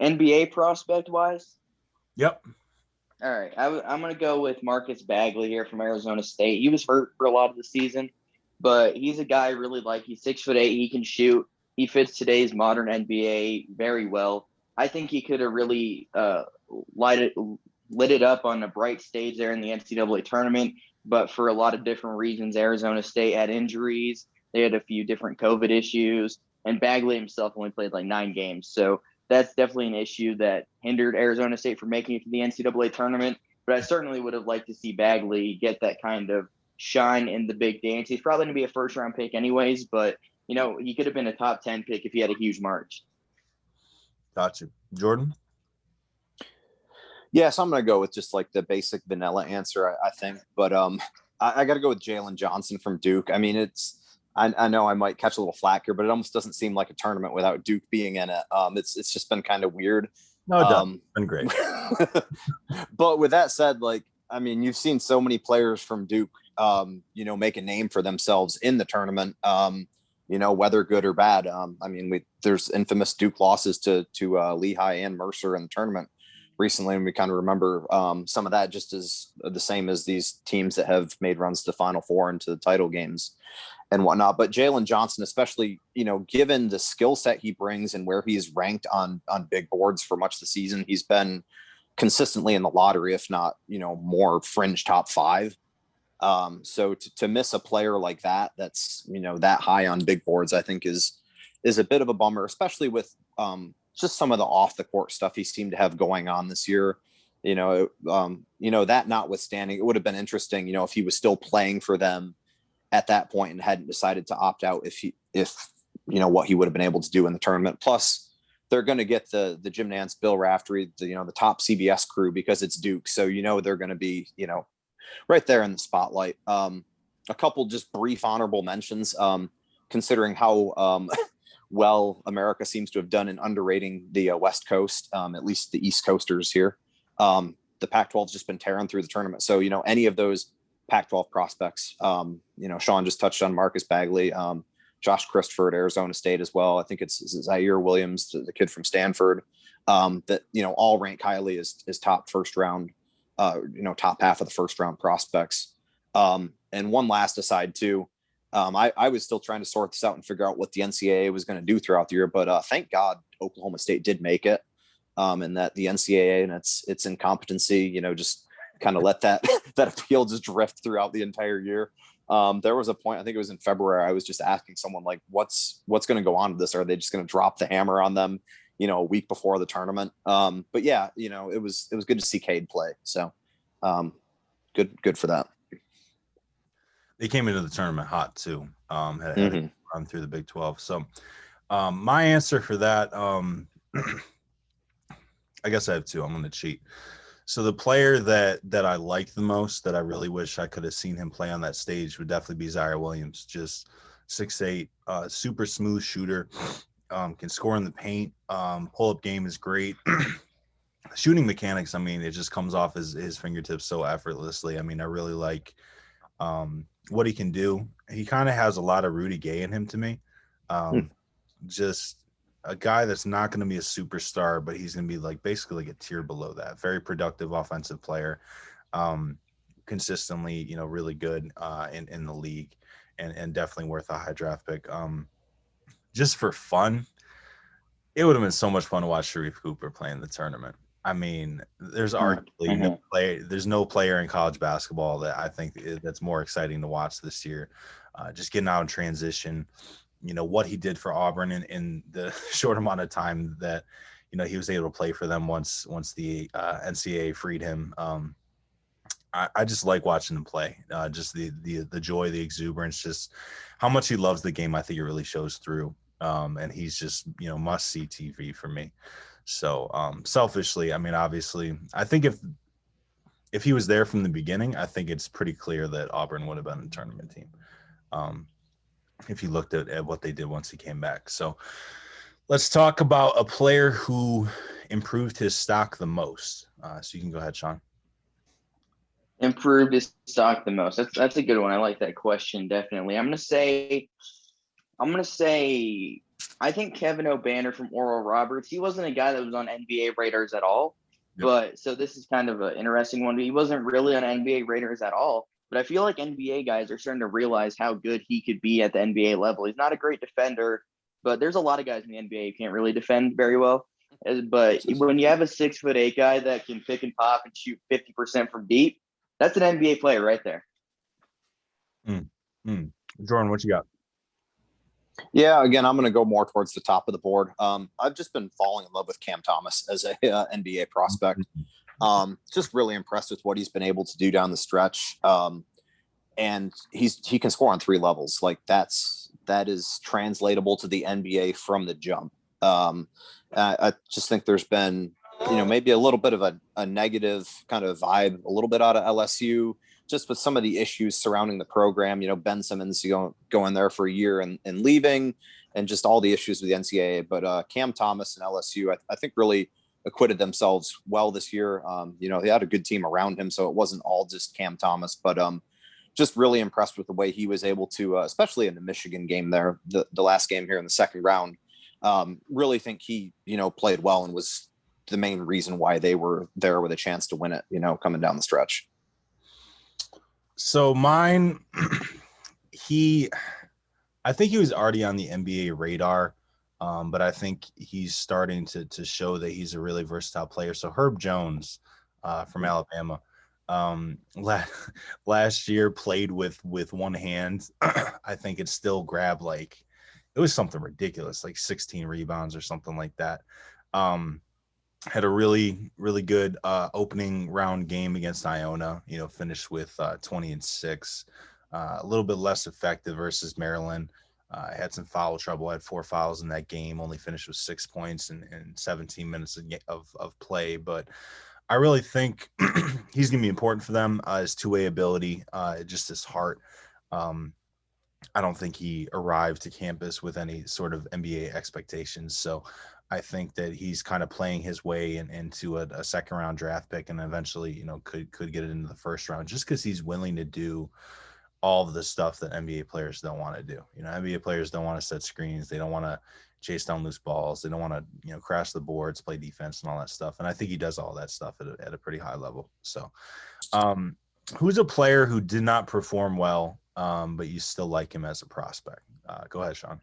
NBA prospect wise. Yep. All right, I'm going to go with Marcus Bagley here from Arizona State. He was hurt for a lot of the season, but he's a guy I really like. He's 6'8". He can shoot. He fits today's modern NBA very well. I think he could have really lit it up on a bright stage there in the NCAA tournament, but for a lot of different reasons, Arizona State had injuries. They had a few different COVID issues, and Bagley himself only played like 9 games. So that's definitely an issue that hindered Arizona State from making it to the NCAA tournament. But I certainly would have liked to see Bagley get that kind of shine in the big dance. He's probably going to be a first-round pick anyways, but, you know, he could have been a top 10 pick if he had a huge March. Gotcha. Jordan? Yeah, so I'm going to go with just like the basic vanilla answer, I think. But I got to go with Jalen Johnson from Duke. I mean, I know I might catch a little flack here, but it almost doesn't seem like a tournament without Duke being in it. It's just been kind of weird. No, it doesn't. It's been great. But with that said, like, I mean, you've seen so many players from Duke, make a name for themselves in the tournament, whether good or bad. I mean, there's infamous Duke losses to Lehigh and Mercer in the tournament recently, and we kind of remember some of that just as the same as these teams that have made runs to the Final Four and to the title games and whatnot. But Jalen Johnson, especially, given the skill set he brings and where he's ranked on big boards for much of the season, he's been consistently in the lottery, if not, more fringe top 5. So to miss a player like that, that's, that high on big boards, I think is a bit of a bummer, especially with just some of the off the court stuff he seemed to have going on this year. That notwithstanding, it would have been interesting, if he was still playing for them at that point and hadn't decided to opt out, if what he would have been able to do in the tournament. Plus they're going to get the Jim Nance, Bill Raftery, the top CBS crew, because it's Duke. So, they're going to be, right there in the spotlight. A couple just brief honorable mentions, considering how well America seems to have done in underrating the West Coast, at least the East Coasters here. The Pac-12 has just been tearing through the tournament. So, any of those Pac-12 prospects, Sean just touched on Marcus Bagley, Josh Christopher at Arizona State as well. I think it's Zire Williams, the kid from Stanford, that, all rank highly as top first round, top half of the first round prospects. And one last aside too, I was still trying to sort this out and figure out what the NCAA was going to do throughout the year, but thank God Oklahoma State did make it, and that the NCAA and its incompetency, just kind of let that appeal just drift throughout the entire year. There was a point, I think it was in February, I was just asking someone like, what's going to go on with this? Are they just going to drop the hammer on them, a week before the tournament? But yeah, it was good to see Cade play. So good for that. They came into the tournament hot too. Had a run through the Big 12. So my answer for that, I guess I have 2. I'm going to cheat. So the player that I liked the most, that I really wish I could have seen him play on that stage, would definitely be Zire Williams. Just 6'8", super smooth shooter, can score in the paint. Pull-up game is great. Shooting mechanics, I mean, it just comes off his fingertips so effortlessly. I mean, I really like what he can do. He kind of has a lot of Rudy Gay in him to me. Just a guy that's not going to be a superstar, but he's going to be like basically like a tier below that. Very productive offensive player, consistently, really good in the league, and definitely worth a high draft pick. Just for fun, it would have been so much fun to watch Sharif Cooper play in the tournament. I mean, there's arguably there's no player in college basketball that I think that's more exciting to watch this year. Just getting out in transition, what he did for Auburn in the short amount of time that, he was able to play for them once the NCAA freed him. I just like watching him play. Just the joy, the exuberance, just how much he loves the game. I think it really shows through. And he's just, must see TV for me. So selfishly, I mean, obviously, I think if he was there from the beginning, I think it's pretty clear that Auburn would have been a tournament team. If you looked at what they did once he came back. So let's talk about a player who improved his stock the most. So you can go ahead, Sean. Improved his stock the most. That's a good one. I like that question. Definitely. I'm gonna say I think Kevin O'Banner from Oral Roberts. He wasn't a guy that was on NBA radars at all. Yep. But so this is kind of an interesting one. He wasn't really on NBA radars at all. But I feel like NBA guys are starting to realize how good he could be at the NBA level. He's not a great defender, but there's a lot of guys in the NBA who can't really defend very well. But when you have a 6'8" guy that can pick and pop and shoot 50% from deep, that's an NBA player right there. Jordan, what you got? Yeah, again, I'm going to go more towards the top of the board. I've just been falling in love with Cam Thomas as a NBA prospect. Just really impressed with what he's been able to do down the stretch. And he can score on 3 levels. Like that is translatable to the NBA from the jump. I just think there's been, maybe a little bit of a negative kind of vibe, a little bit out of LSU, just with some of the issues surrounding the program. Ben Simmons going there for a year and leaving, and just all the issues with the NCAA. But Cam Thomas and LSU, I think really acquitted themselves well this year. They had a good team around him, so it wasn't all just Cam Thomas. But just really impressed with the way he was able to, especially in the Michigan game there, the last game here in the second round. Really think he, played well and was the main reason why they were there with a chance to win it, coming down the stretch. So mine, I think he was already on the NBA radar, but I think he's starting to show that he's a really versatile player. So Herb Jones from Alabama, last year played with one hand. I think it still grabbed it was something ridiculous, like 16 rebounds or something like that. Had a really, really good opening round game against Iona, finished with 20-6, a little bit less effective versus Maryland. Had some foul trouble, had 4 fouls in that game, only finished with 6 points in 17 minutes of play. But I really think he's going to be important for them. His two-way ability, just his heart. I don't think he arrived to campus with any sort of NBA expectations. So I think that he's kind of playing his way into a second round draft pick, and eventually, could get it into the first round, just because he's willing to do all of the stuff that NBA players don't want to do. NBA players don't want to set screens. They don't want to chase down loose balls. They don't want to, crash the boards, play defense and all that stuff. And I think he does all that stuff at a pretty high level. So who's a player who did not perform well, but you still like him as a prospect? Go ahead, Sean.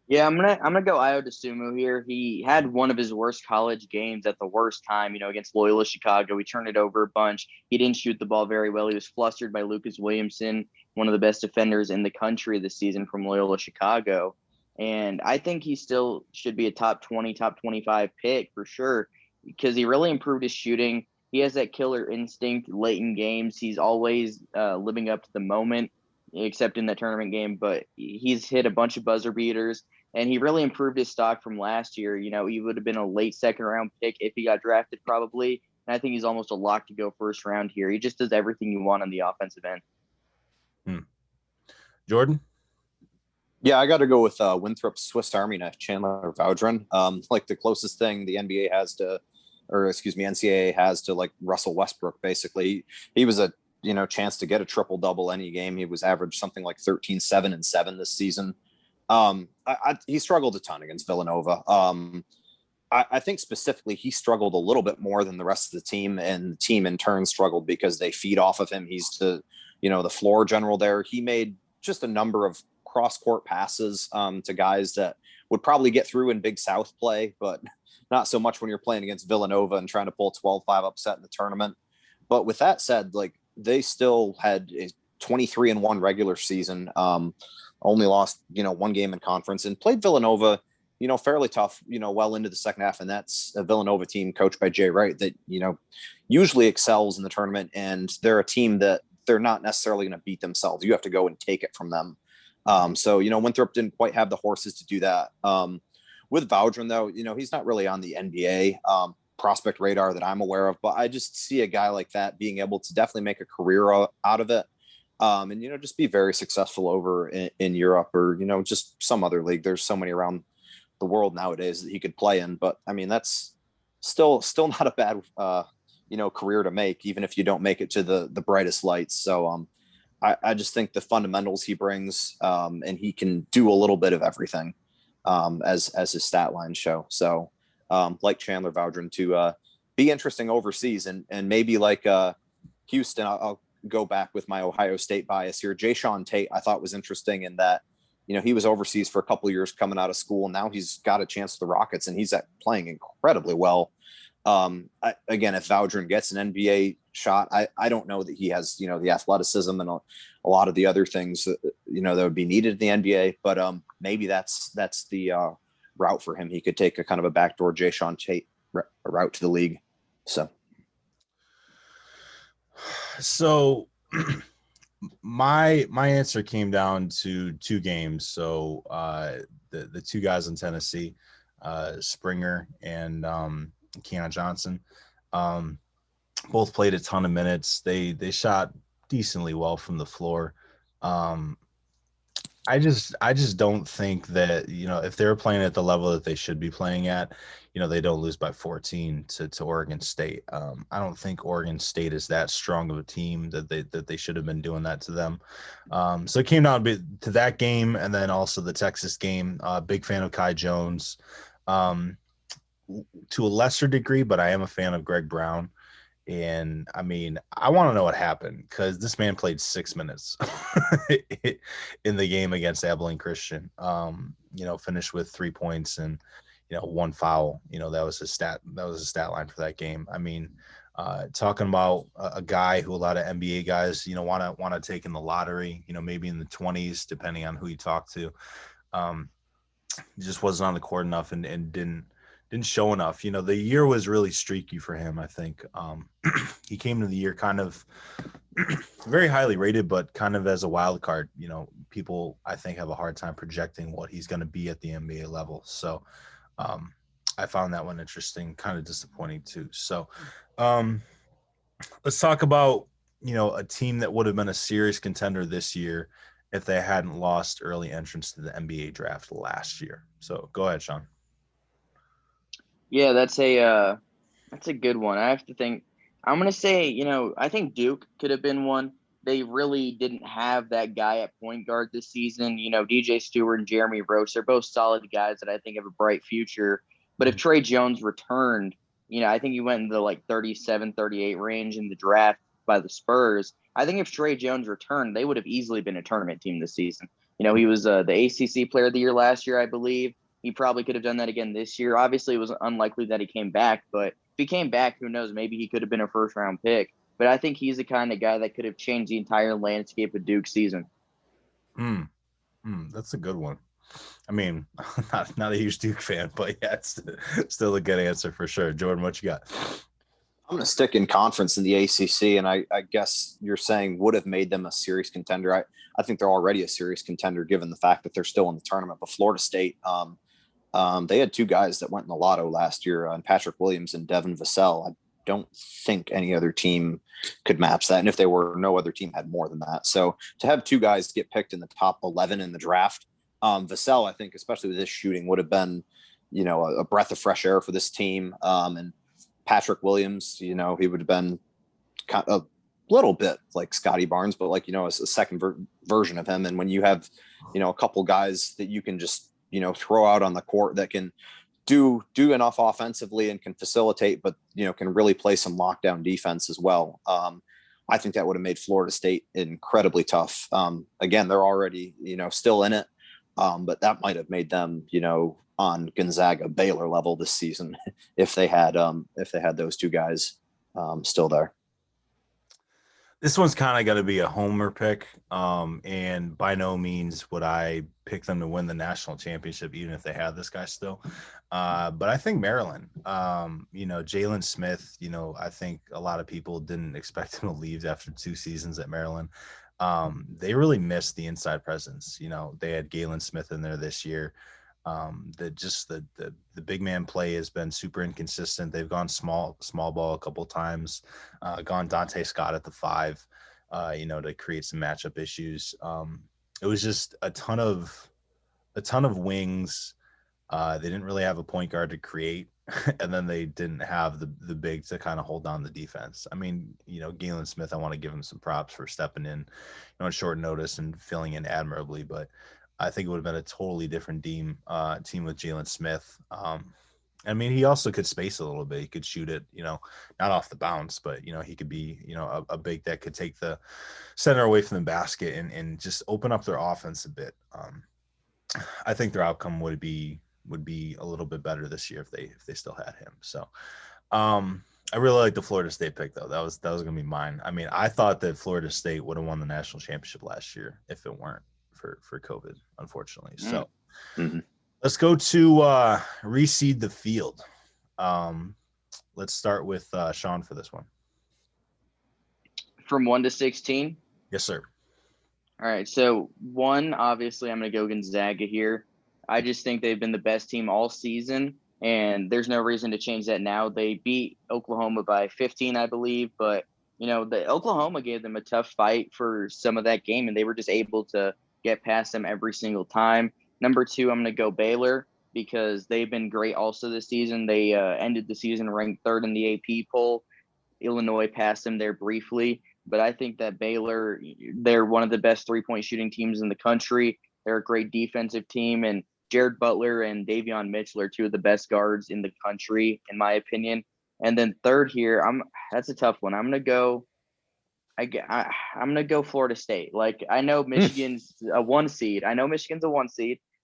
Yeah, I'm gonna go Ayo DeSumo here. He had one of his worst college games at the worst time, against Loyola Chicago. He turned it over a bunch. He didn't shoot the ball very well. He was flustered by Lucas Williamson, one of the best defenders in the country this season from Loyola Chicago. And I think he still should be a top 20, top 25 pick for sure, because he really improved his shooting. He has that killer instinct late in games. He's always living up to the moment, except in the tournament game. But he's hit a bunch of buzzer beaters. And he really improved his stock from last year. He would have been a late second round pick if he got drafted probably. And I think he's almost a lock to go first round here. He just does everything you want on the offensive end. Jordan? Yeah, I got to go with Winthrop's Swiss Army knife, Chandler Vaudrin. Like the closest thing the NBA has to, NCAA has to like Russell Westbrook, basically. He was a, chance to get a triple double any game. He was averaged something like 13, 7, and 7 this season. He struggled a ton against Villanova. I think specifically he struggled a little bit more than the rest of the team, and the team in turn struggled because they feed off of him. He's the floor general there. He made just a number of cross-court passes to guys that would probably get through in Big South play, but not so much when you're playing against Villanova and trying to pull 12-5 upset in the tournament. But with that said, they still had a 23-1 regular season. Only lost, one game in conference, and played Villanova fairly tough, well into the second half. And that's a Villanova team coached by Jay Wright that, usually excels in the tournament. And they're a team that they're not necessarily going to beat themselves. You have to go and take it from them. So, Winthrop didn't quite have the horses to do that. With Vaudrin, though, he's not really on the NBA prospect radar that I'm aware of, but I just see a guy like that being able to definitely make a career out of it. And, just be very successful over in Europe or, just some other league. There's so many around the world nowadays that he could play in, but I mean, that's still not a bad, career to make, even if you don't make it to the brightest lights. So, I just think the fundamentals he brings, and he can do a little bit of everything, as his stat lines show. So, like Chandler Vaudrin to, be interesting overseas and maybe like, Houston, I'll go back with my Ohio State bias here. Jayshawn Tate, I thought was interesting in that, he was overseas for a couple of years coming out of school. Now he's got a chance with the Rockets and he's playing incredibly well. Again, if Vaudrin gets an NBA shot, I don't know that he has, the athleticism and a lot of the other things, that would be needed in the NBA, but maybe that's the route for him. He could take a kind of a backdoor Jayshawn Tate route to the league. So my answer came down to two games. So the two guys in Tennessee, Springer and Keon Johnson, both played a ton of minutes. They shot decently well from the floor. I just don't think that, if they're playing at the level that they should be playing at, they don't lose by 14 to Oregon State. I don't think Oregon State is that strong of a team that they should have been doing that to them. So it came down to that game and then also the Texas game. Big fan of Kai Jones, to a lesser degree, but I am a fan of Greg Brown. And I mean, I want to know what happened because this man played 6 minutes in the game against Abilene Christian. Finished with 3 points and, 1 foul. That was his stat line for that game. I mean, talking about a guy who a lot of NBA guys, want to take in the lottery, maybe in the 20s, depending on who you talk to. He just wasn't on the court enough and didn't show enough. The year was really streaky for him, I think. He came to the year kind of very highly rated, but kind of as a wild card. People, I think, have a hard time projecting what he's going to be at the NBA level. So I found that one interesting, kind of disappointing too. So let's talk about, a team that would have been a serious contender this year if they hadn't lost early entrance to the NBA draft last year. So go ahead, Sean. Yeah, that's a good one. I have to think. I'm going to say, I think Duke could have been one. They really didn't have that guy at point guard this season. DJ Stewart and Jeremy Roach, they're both solid guys that I think have a bright future. But if Trey Jones returned, I think he went in the like 37, 38 range in the draft by the Spurs. I think if Trey Jones returned, they would have easily been a tournament team this season. He was the ACC Player of the Year last year, I believe. He probably could have done that again this year. Obviously, it was unlikely that he came back, but if he came back, who knows? Maybe he could have been a first-round pick. But I think he's the kind of guy that could have changed the entire landscape of Duke's season. That's a good one. I mean, not a huge Duke fan, but yeah, it's still a good answer for sure. Jordan, what you got? I'm going to stick in conference in the ACC, and I guess you're saying would have made them a serious contender. I think they're already a serious contender given the fact that they're still in the tournament. But Florida State, they had two guys that went in the lotto last year, Patrick Williams and Devin Vassell. I don't think any other team could match that. And if they were, no other team had more than that. So to have two guys get picked in the top 11 in the draft, Vassell, I think, especially with this shooting, would have been, a breath of fresh air for this team. And Patrick Williams, he would have been kind of a little bit like Scotty Barnes, but like, a second version of him. And when you have, a couple guys that you can just, throw out on the court that can do enough offensively and can facilitate, but, can really play some lockdown defense as well. I think that would have made Florida State incredibly tough. Again, they're already, still in it. But that might have made them, on Gonzaga Baylor level this season if they had those two guys still there. This one's kind of going to be a homer pick, and by no means would I pick them to win the national championship, even if they had this guy still. But I think Maryland, Jalen Smith, I think a lot of people didn't expect him to leave after 2 seasons at Maryland. They really missed the inside presence. They had Galen Smith in there this year. The big man play has been super inconsistent. They've gone small ball a couple times, gone Dante Scott at the 5, to create some matchup issues. It was just a ton of wings. They didn't really have a point guard to create, and then they didn't have the big to kind of hold down the defense. I mean, Galen Smith, I want to give him some props for stepping in, on short notice and filling in admirably, but I think it would have been a totally different team with Jalen Smith. I mean, he also could space a little bit. He could shoot it, not off the bounce, but, he could be, a big that could take the center away from the basket and just open up their offense a bit. I think their outcome would be a little bit better this year if they still had him. So I really like the Florida State pick, though. That was going to be mine. I mean, I thought that Florida State would have won the national championship last year if it weren't for COVID, unfortunately. So let's go to reseed the field. Let's start with Sean for this one. From 1 to 16? Yes, sir. All right. So 1, obviously, I'm going to go Gonzaga here. I just think they've been the best team all season, and there's no reason to change that now. They beat Oklahoma by 15, I believe, but the Oklahoma gave them a tough fight for some of that game, and they were just able to get past them every single time. Number 2, I'm going to go Baylor because they've been great also this season. They ended the season ranked 3rd in the AP poll. Illinois passed them there briefly, but I think that Baylor, they're one of the best 3-point shooting teams in the country. They're a great defensive team, and Jared Butler and Davion Mitchell are 2 of the best guards in the country, in my opinion. And then 3rd here, that's a tough one. I'm gonna go Florida State. Like, I know Michigan's a 1 seed.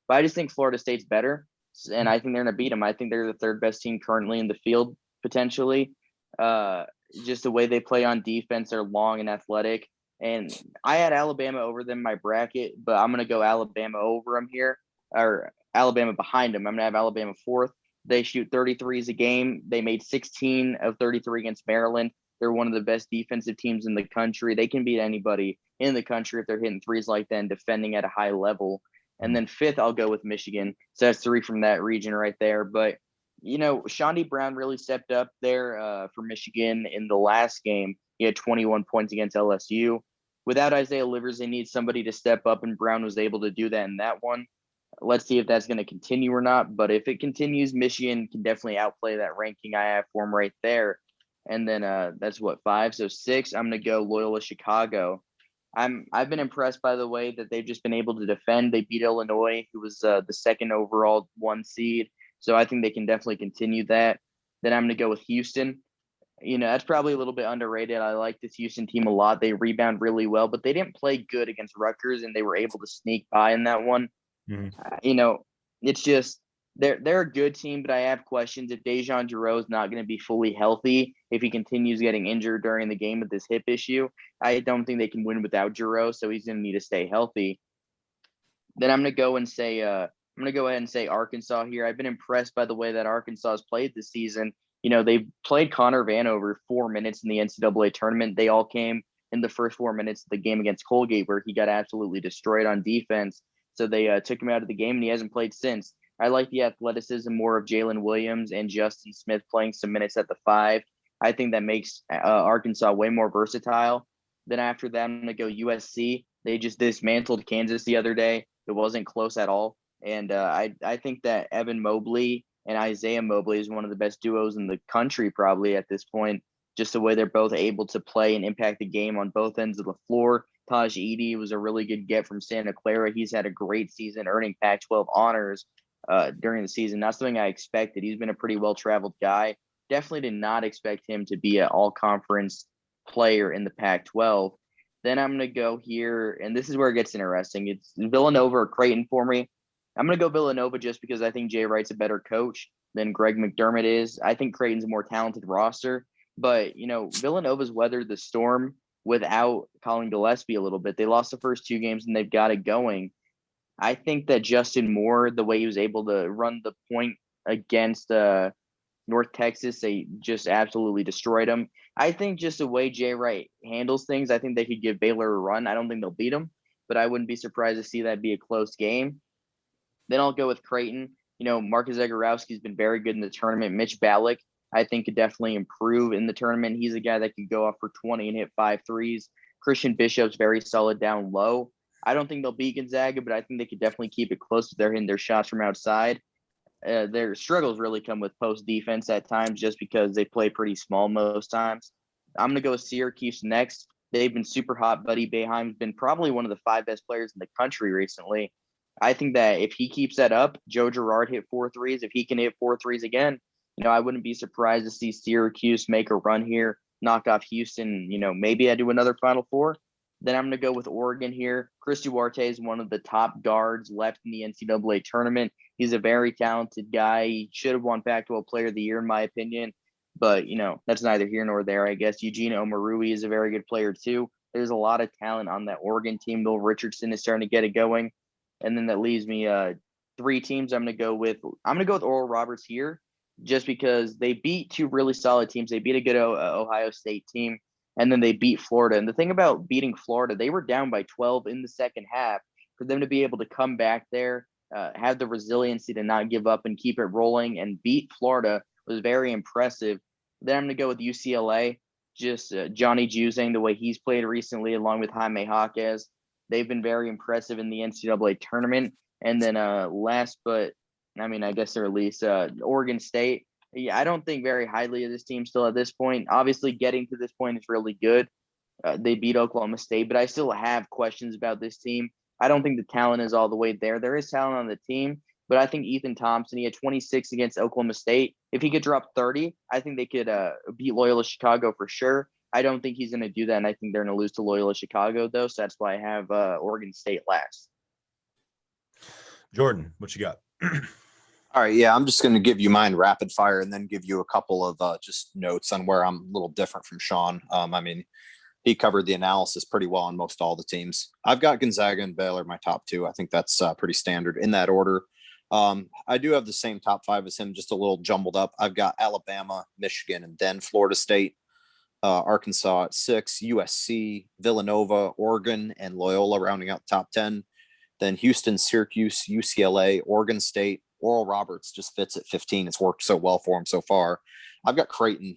But I just think Florida State's better, and I think they're gonna beat them. I think they're the 3rd best team currently in the field, potentially. Just the way they play on defense, they're long and athletic. And I had Alabama over them in my bracket, but I'm gonna go Alabama over them here, or Alabama behind them. I'm gonna have Alabama 4th. They shoot 33s a game. They made 16 of 33 against Maryland. They're one of the best defensive teams in the country. They can beat anybody in the country if they're hitting threes like that and defending at a high level. And then 5th, I'll go with Michigan. So that's 3 from that region right there. But, Shondy Brown really stepped up there for Michigan in the last game. He had 21 points against LSU. Without Isaiah Livers, they need somebody to step up, and Brown was able to do that in that one. Let's see if that's going to continue or not. But if it continues, Michigan can definitely outplay that ranking I have for them right there. And then that's 5. So 6, I'm going to go Loyola Chicago. I've been impressed by the way that they've just been able to defend. They beat Illinois, who was the 2nd overall 1 seed. So I think they can definitely continue that. Then I'm going to go with Houston. That's probably a little bit underrated. I like this Houston team a lot. They rebound really well, but they didn't play good against Rutgers, and they were able to sneak by in that one. It's just they're a good team, but I have questions if Dejan Giroux is not going to be fully healthy. If he continues getting injured during the game with this hip issue, I don't think they can win without Giroux, so he's going to need to stay healthy. Then I'm going to go ahead and say Arkansas here. I've been impressed by the way that Arkansas has played this season. They played Connor Vanover 4 minutes in the NCAA tournament. They all came in the first 4 minutes of the game against Colgate, where he got absolutely destroyed on defense. So they took him out of the game, and he hasn't played since. I like the athleticism more of Jalen Williams and Justin Smith playing some minutes at the 5. I think that makes Arkansas way more versatile. Then after that, I'm going to go USC. They just dismantled Kansas the other day. It wasn't close at all. And I think that Evan Mobley and Isaiah Mobley is one of the best duos in the country probably at this point, just the way they're both able to play and impact the game on both ends of the floor. Taj Edey was a really good get from Santa Clara. He's had a great season, earning Pac-12 honors during the season. Not something I expected. He's been a pretty well-traveled guy. Definitely did not expect him to be an all-conference player in the Pac-12. Then I'm going to go here, and this is where it gets interesting. It's Villanova or Creighton for me. I'm going to go Villanova just because I think Jay Wright's a better coach than Greg McDermott is. I think Creighton's a more talented roster. But, Villanova's weathered the storm. without Colin Gillespie a little bit. They lost the first 2 games and they've got it going. I think that Justin Moore, the way he was able to run the point against North Texas, they just absolutely destroyed them. I think just the way Jay Wright handles things, I think they could give Baylor a run. I don't think they'll beat them, but I wouldn't be surprised to see that be a close game. Then I'll go with Creighton. Marcus Zagorowski's been very good in the tournament. Mitch Ballack, I think, could definitely improve in the tournament. He's a guy that could go off for 20 and hit 5 threes. Christian Bishop's very solid down low. I don't think they'll beat Gonzaga, but I think they could definitely keep it close if they're hitting their shots from outside. Their struggles really come with post defense at times just because they play pretty small most times. I'm going to go with Syracuse next. They've been super hot. Buddy Boeheim's been probably one of the 5 best players in the country recently. I think that if he keeps that up, Joe Girard hit 4 threes. If he can hit 4 threes again, I wouldn't be surprised to see Syracuse make a run here, knock off Houston, maybe I do another Final Four. Then I'm going to go with Oregon here. Chris Duarte is one of the top guards left in the NCAA tournament. He's a very talented guy. He should have won Pac-12 Player of the Year, in my opinion. But, that's neither here nor there, I guess. Eugene Omarui is a very good player, too. There's a lot of talent on that Oregon team. Bill Richardson is starting to get it going. And then that leaves me 3 teams I'm going to go with. I'm going to go with Oral Roberts here just because they beat 2 really solid teams. They beat a good Ohio State team. And then they beat Florida. And the thing about beating Florida, they were down by 12 in the second half. For them to be able to come back there, have the resiliency to not give up and keep it rolling and beat Florida was very impressive. Then I'm going to go with UCLA. Just Johnny Juzang, the way he's played recently, along with Jaime Jaquez. They've been very impressive in the NCAA tournament. And then last, but I guess they're at least Oregon State. Yeah, I don't think very highly of this team still at this point. Obviously, getting to this point is really good. They beat Oklahoma State, but I still have questions about this team. I don't think the talent is all the way there. There is talent on the team, but I think Ethan Thompson, he had 26 against Oklahoma State. If he could drop 30, I think they could beat Loyola Chicago for sure. I don't think he's going to do that, and I think they're going to lose to Loyola Chicago, though, so that's why I have Oregon State last. Jordan, what you got? All right, yeah, I'm just going to give you mine rapid fire and then give you a couple of just notes on where I'm a little different from Sean. He covered the analysis pretty well on most all the teams. I've got Gonzaga and Baylor my top 2. I think that's pretty standard in that order. I do have the same top 5 as him, just a little jumbled up. I've got Alabama, Michigan, and then Florida State, Arkansas at 6, USC, Villanova, Oregon, and Loyola rounding out the top 10. Then Houston, Syracuse, UCLA, Oregon State. Oral Roberts just fits at 15. It's worked so well for him so far. I've got Creighton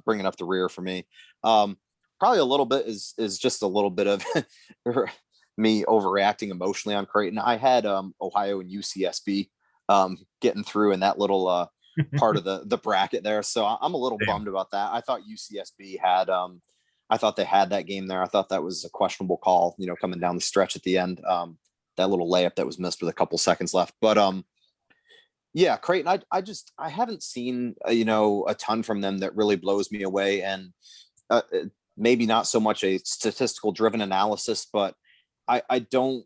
bringing up the rear for me. Probably a little bit is just a little bit of me overreacting emotionally on Creighton. I had Ohio and UCSB getting through in that little part of the bracket there. So I'm a little bummed about that. I thought UCSB had I thought they had that game there. I thought that was a questionable call, coming down the stretch at the end. That little layup that was missed with a couple seconds left. But yeah, Creighton, I haven't seen, a ton from them that really blows me away. And maybe not so much a statistical driven analysis, but I don't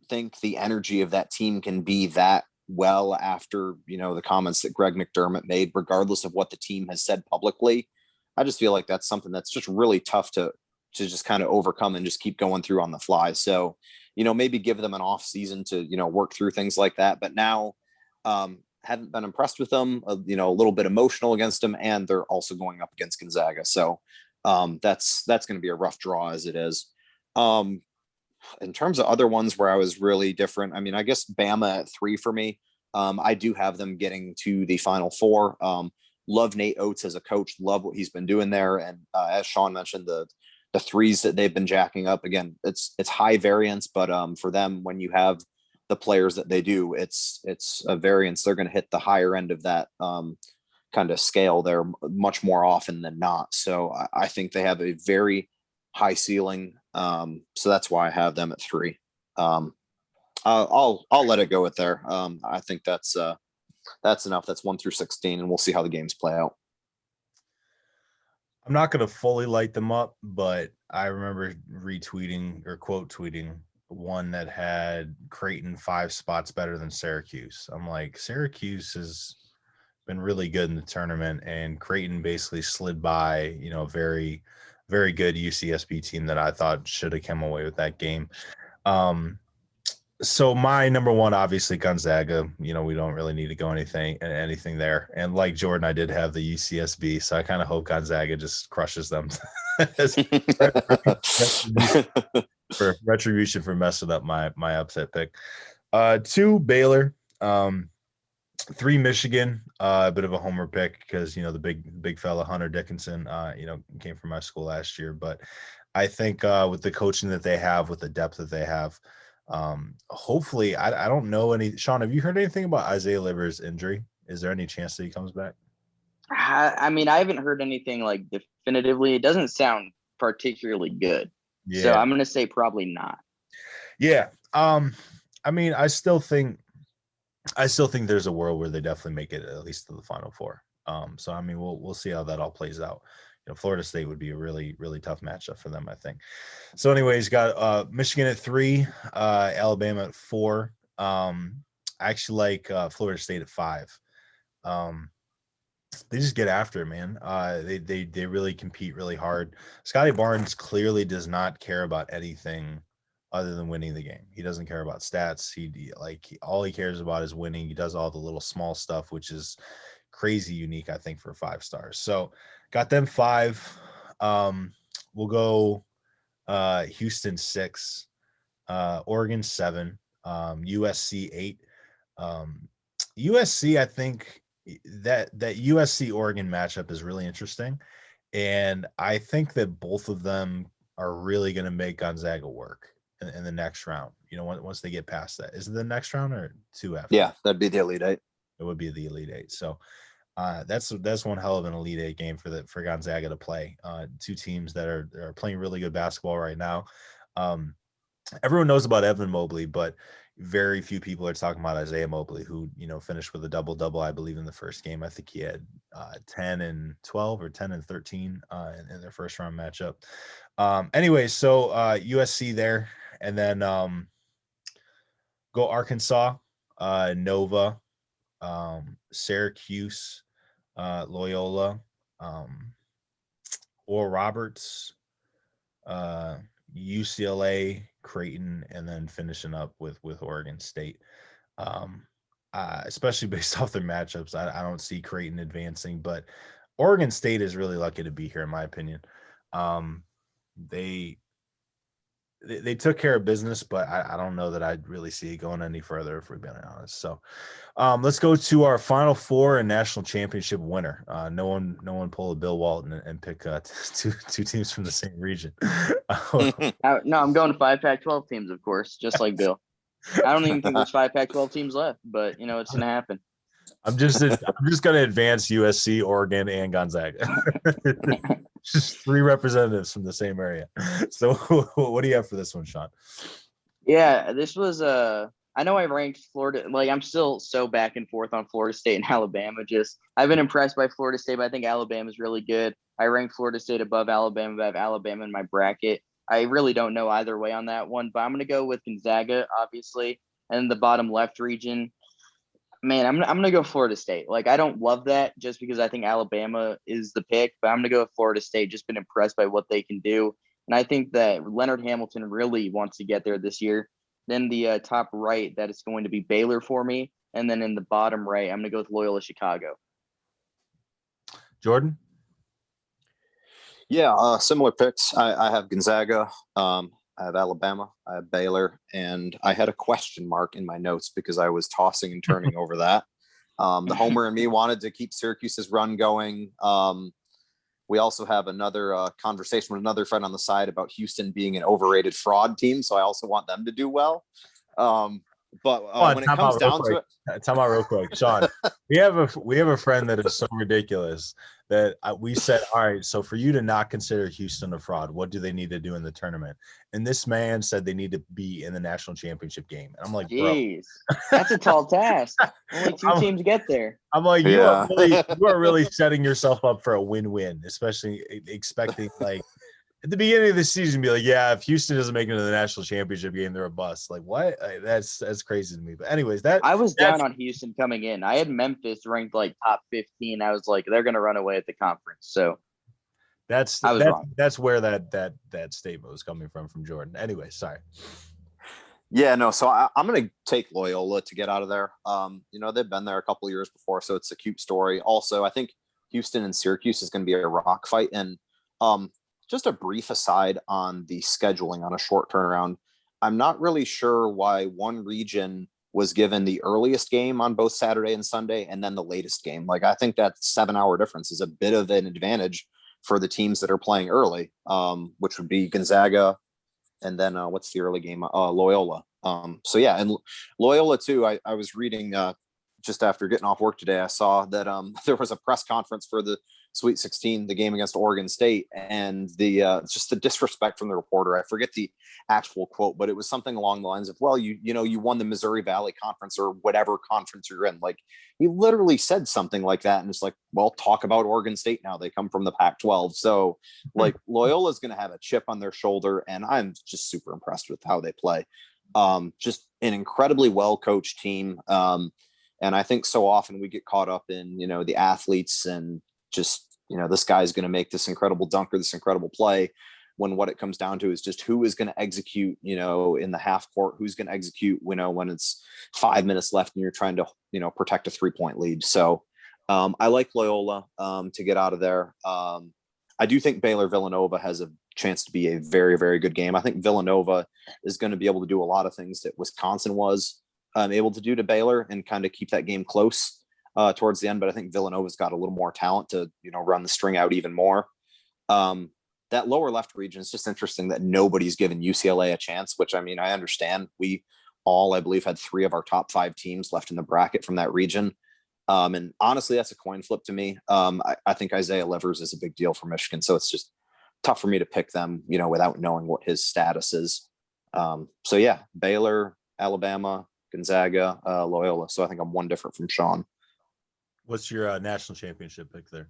think the energy of that team can be that well after, the comments that Greg McDermott made, regardless of what the team has said publicly. I just feel like that's something that's just really tough to just kind of overcome and just keep going through on the fly. So, maybe give them an off season to, work through things like that. But now, haven't been impressed with them, a little bit emotional against them, and they're also going up against Gonzaga. So that's going to be a rough draw as it is. In terms of other ones where I was really different, I guess Bama at 3 for me. I do have them getting to the Final Four. Love Nate Oates as a coach, love what he's been doing there. And as Sean mentioned, the threes that they've been jacking up, again, it's high variance, but for them, when you have the players that they do, it's a variance. They're going to hit the higher end of that kind of scale there much more often than not. So I think they have a very high ceiling. So that's why I have them at 3. I'll let it go at there. I think that's enough. That's 1 through 16, and we'll see how the games play out. I'm not going to fully light them up, but I remember retweeting or quote tweeting one that had Creighton 5 spots better than Syracuse. I'm like, Syracuse has been really good in the tournament, and Creighton basically slid by, a very very good UCSB team that I thought should have come away with that game. So my number one, obviously Gonzaga. We don't really need to go anything there. And like Jordan, I did have the UCSB, so I kind of hope Gonzaga just crushes them for retribution for messing up my upset pick. 2 Baylor, 3 Michigan. A bit of a homer pick because the big fella Hunter Dickinson, came from my school last year. But I think with the coaching that they have, with the depth that they have. Hopefully, I don't know any. Sean, have you heard anything about Isaiah Livers' injury? Is there any chance that he comes back? I mean, I haven't heard anything like definitively. It doesn't sound particularly good. Yeah. So I'm going to say probably not. Yeah. I mean, I still think there's a world where they definitely make it at least to the Final Four. So I mean, we'll see how that all plays out. Florida State would be a really, really tough matchup for them, I think. So anyways, got Michigan at 3, Alabama at 4. I actually like Florida State at 5. They just get after it, man. They really compete really hard. Scotty Barnes clearly does not care about anything other than winning the game. He doesn't care about stats. All he cares about is winning. He does all the little small stuff, which is crazy unique, I think, for 5 stars. So got them 5. We'll go Houston 6, Oregon 7, USC 8. USC, I think that USC Oregon matchup is really interesting, and I think that both of them are really going to make Gonzaga work in the next round. Once they get past that. Is it the next round or 2 after? Yeah, that'd be the Elite 8. It would be the Elite 8. So that's one hell of an Elite 8 game for Gonzaga to play. 2 teams that are playing really good basketball right now. Everyone knows about Evan Mobley, but very few people are talking about Isaiah Mobley, who finished with a double-double, I believe, in the first game. I think he had 10 and 12 or 10 and 13 in their first round matchup. Anyway, so USC there, and then go Arkansas, Nova, Syracuse, Loyola, Oral Roberts, UCLA, Creighton, and then finishing up with Oregon State. Especially based off their matchups, I don't see Creighton advancing, but Oregon State is really lucky to be here, in my opinion. They took care of business, but I don't know that I'd really see it going any further, if we're being honest. So let's go to our Final Four and national championship winner. No one pull a Bill Walton and pick two teams from the same region. No, I'm going to 5 Pac-12 teams, of course, just like Bill. I don't even think there's 5 Pac-12 teams left, but it's going to happen. I'm just going to advance USC, Oregon, and Gonzaga. Just 3 representatives from the same area. So what do you have for this one, Sean? Yeah, this was I know I ranked Florida. Like, I'm still so back and forth on Florida State and Alabama. I've been impressed by Florida State, but I think Alabama's really good. I ranked Florida State above Alabama, but I have Alabama in my bracket. I really don't know either way on that one, but I'm going to go with Gonzaga, obviously, and the bottom left region. Man, I'm going to go Florida State. Like, I don't love that just because I think Alabama is the pick, but I'm going to go with Florida State. Just been impressed by what they can do. And I think that Leonard Hamilton really wants to get there this year. Then the top right, that is going to be Baylor for me. And then in the bottom right, I'm going to go with Loyola Chicago. Jordan? Yeah, similar picks. I have Gonzaga. I have Alabama. I have Baylor. And I had a question mark in my notes because I was tossing and turning over that. The homer and me wanted to keep Syracuse's run going. We also have another conversation with another friend on the side about Houston being an overrated fraud team. So I also want them to do well. When it comes down to it, time out real quick, Sean. we have a friend that is so ridiculous that we said, all right, so for you to not consider Houston a fraud, what do they need to do in the tournament? And this man said they need to be in the national championship game. And I'm like, jeez, that's a tall task. Only 2 teams get there. I'm like, you are really setting yourself up for a win-win, especially expecting like at the beginning of the season, be like, yeah, if Houston doesn't make it to the national championship game, they're a bust. Like, what? That's crazy to me. But anyways, I was down on Houston coming in. I had Memphis ranked like top 15. I was like, they're going to run away at the conference. So I was wrong. That's where that statement was coming from Jordan. Anyway, sorry. Yeah, no. So I'm going to take Loyola to get out of there. They've been there a couple of years before, so it's a cute story. Also, I think Houston and Syracuse is going to be a rock fight. And just a brief aside on the scheduling on a short turnaround. I'm not really sure why one region was given the earliest game on both Saturday and Sunday, and then the latest game. Like, I think that 7-hour difference is a bit of an advantage for the teams that are playing early, which would be Gonzaga, and then what's the early game? Loyola. So yeah, and Loyola too. I was reading just after getting off work today. I saw that there was a press conference for the Sweet 16, the game against Oregon State, and the just the disrespect from the reporter. I forget the actual quote, but it was something along the lines of, "Well, you won the Missouri Valley Conference or whatever conference you're in." Like, he literally said something like that, and it's like, well, talk about Oregon State now. They come from the Pac-12, so like Loyola is going to have a chip on their shoulder, and I'm just super impressed with how they play. Just an incredibly well coached team, and I think so often we get caught up in the athletes and just this guy's going to make this incredible dunk or this incredible play, when what it comes down to is just who is going to execute in the half court, who's going to execute when it's 5 minutes left and you're trying to protect a 3-point lead. So I like Loyola to get out of there. I do think Baylor Villanova has a chance to be a very, very good game. I think Villanova is going to be able to do a lot of things that Wisconsin was able to do to Baylor and kind of keep that game close towards the end. But I think Villanova's got a little more talent to, run the string out even more. That lower left region is just interesting that nobody's given UCLA a chance, which, I mean, I understand. We all, I believe, had 3 of our top 5 teams left in the bracket from that region. And honestly, that's a coin flip to me. I think Isaiah Livers is a big deal for Michigan. So it's just tough for me to pick them, without knowing what his status is. So yeah, Baylor, Alabama, Gonzaga, Loyola. So I think I'm one different from Sean. What's your national championship pick there?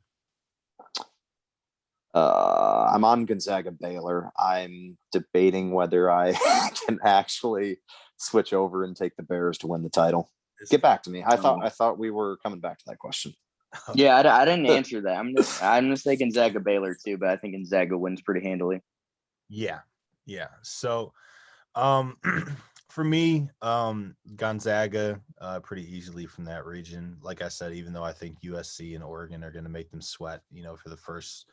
I'm on Gonzaga Baylor. I'm debating whether I can actually switch over and take the Bears to win the title. Get back to me. I thought we were coming back to that question. Yeah, I didn't answer that. I'm gonna say Gonzaga Baylor too, but I think Gonzaga wins pretty handily. Yeah. So, for me, Gonzaga pretty easily from that region. Like I said, even though I think USC and Oregon are going to make them sweat, for the first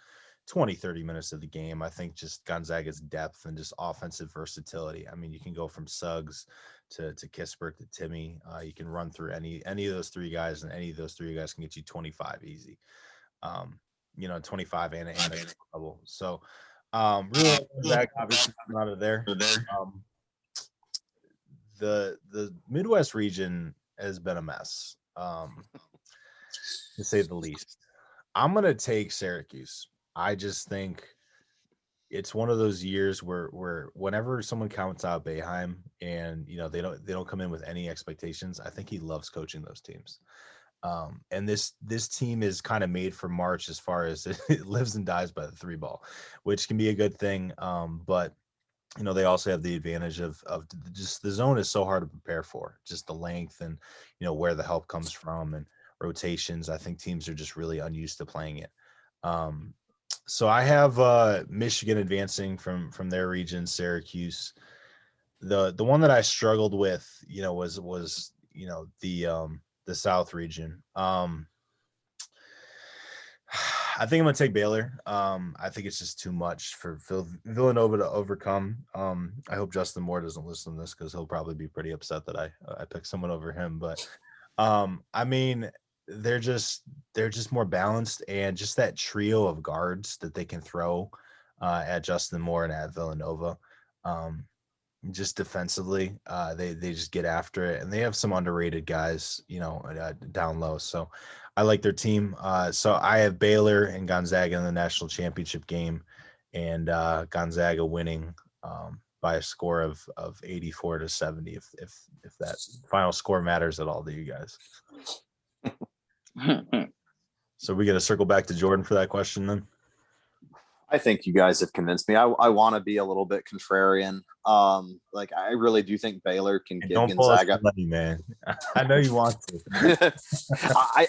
20-30 minutes of the game, I think just Gonzaga's depth and just offensive versatility. I mean, you can go from Suggs to Kispert to Timmy. You can run through any of those 3 guys, and any of those 3 guys can get you 25 easy. 25 and a double. So, really, Gonzaga obviously come out of there. The Midwest region has been a mess, to say the least. I'm gonna take Syracuse. I just think it's one of those years where whenever someone counts out Boeheim and they don't come in with any expectations, I think he loves coaching those teams. And this team is kind of made for March as far as it lives and dies by the 3 ball, which can be a good thing. But they also have the advantage of just the zone is so hard to prepare for, just the length and where the help comes from and rotations. I think teams are just really unused to playing it. So I have Michigan advancing from their region, Syracuse. The one that I struggled with, was the South region. I think I'm gonna take Baylor. I think it's just too much for Villanova to overcome. I hope Justin Moore doesn't listen to this because he'll probably be pretty upset that I picked someone over him. But I mean, they're just more balanced, and just that trio of guards that they can throw at Justin Moore and at Villanova. Just defensively, they just get after it, and they have some underrated guys, down low. So I like their team. So I have Baylor and Gonzaga in the national championship game, and Gonzaga winning by a score of 84-70. If that final score matters at all to you guys. So we got to circle back to Jordan for that question then. I think you guys have convinced me. I want to be a little bit contrarian. Like I really do think Baylor can And give don't pull us Gonzaga. money, man. I know you want to.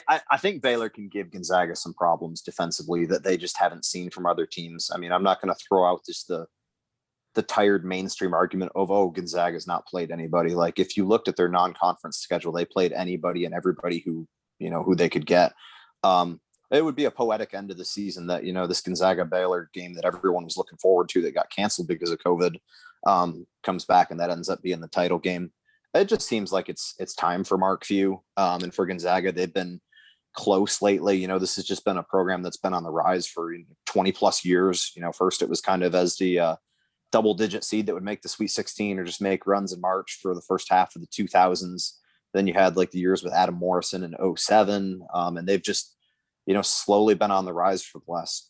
I think Baylor can give Gonzaga some problems defensively that they just haven't seen from other teams. I mean, I'm not going to throw out just the tired mainstream argument of, oh, Gonzaga's not played anybody. Like if you looked at their non-conference schedule, they played anybody and everybody who they could get. It would be a poetic end of the season that, this Gonzaga Baylor game that everyone was looking forward to that got canceled because of COVID comes back, and that ends up being the title game. It just seems like it's time for Mark Few and for Gonzaga. They've been close lately. This has just been a program that's been on the rise for 20 plus years. First it was kind of as the double digit seed that would make the Sweet 16 or just make runs in March for the first half of the 2000s. Then you had like the years with Adam Morrison in 07. And they've just, slowly been on the rise for the last,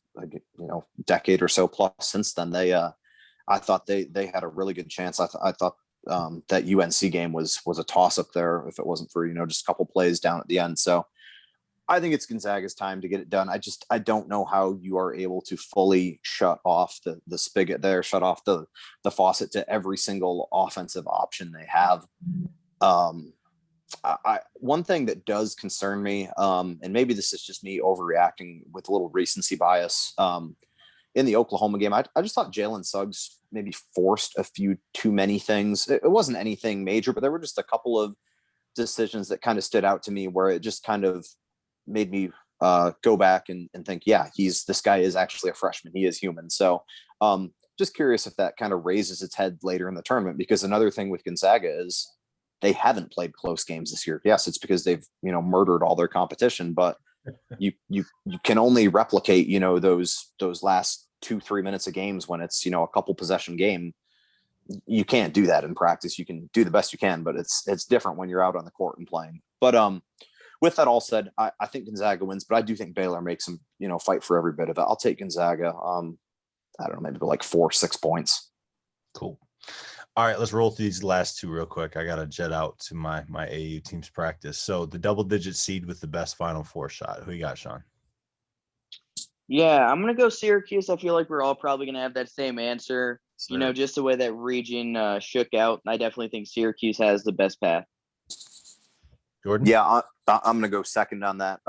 decade or so plus since then. I thought they had a really good chance. I thought that UNC game was a toss up there if it wasn't for, just a couple plays down at the end. So I think it's Gonzaga's time to get it done. I don't know how you are able to fully shut off the spigot there, shut off the faucet to every single offensive option they have. One thing that does concern me, and maybe this is just me overreacting with a little recency bias, in the Oklahoma game, I just thought Jalen Suggs maybe forced a few too many things. It wasn't anything major, but there were just a couple of decisions that kind of stood out to me where it just kind of made me go back and think, yeah, this guy is actually a freshman. He is human. So just curious if that kind of raises its head later in the tournament, because another thing with Gonzaga is they haven't played close games this year. Yes, it's because they've, murdered all their competition, but you can only replicate, those last 2-3 minutes of games when it's, a couple possession game. You can't do that in practice. You can do the best you can, but it's different when you're out on the court and playing. But with that all said, I think Gonzaga wins, but I do think Baylor makes them, fight for every bit of it. I'll take Gonzaga. I don't know, maybe like 4-6 points. Cool. All right, let's roll through these last two real quick. I got to jet out to my AU team's practice. So the double-digit seed with the best Final Four shot. Who you got, Sean? Yeah, I'm going to go Syracuse. I feel like we're all probably going to have that same answer. Sure. Just the way that region shook out. I definitely think Syracuse has the best path. Jordan? Yeah, I'm going to go second on that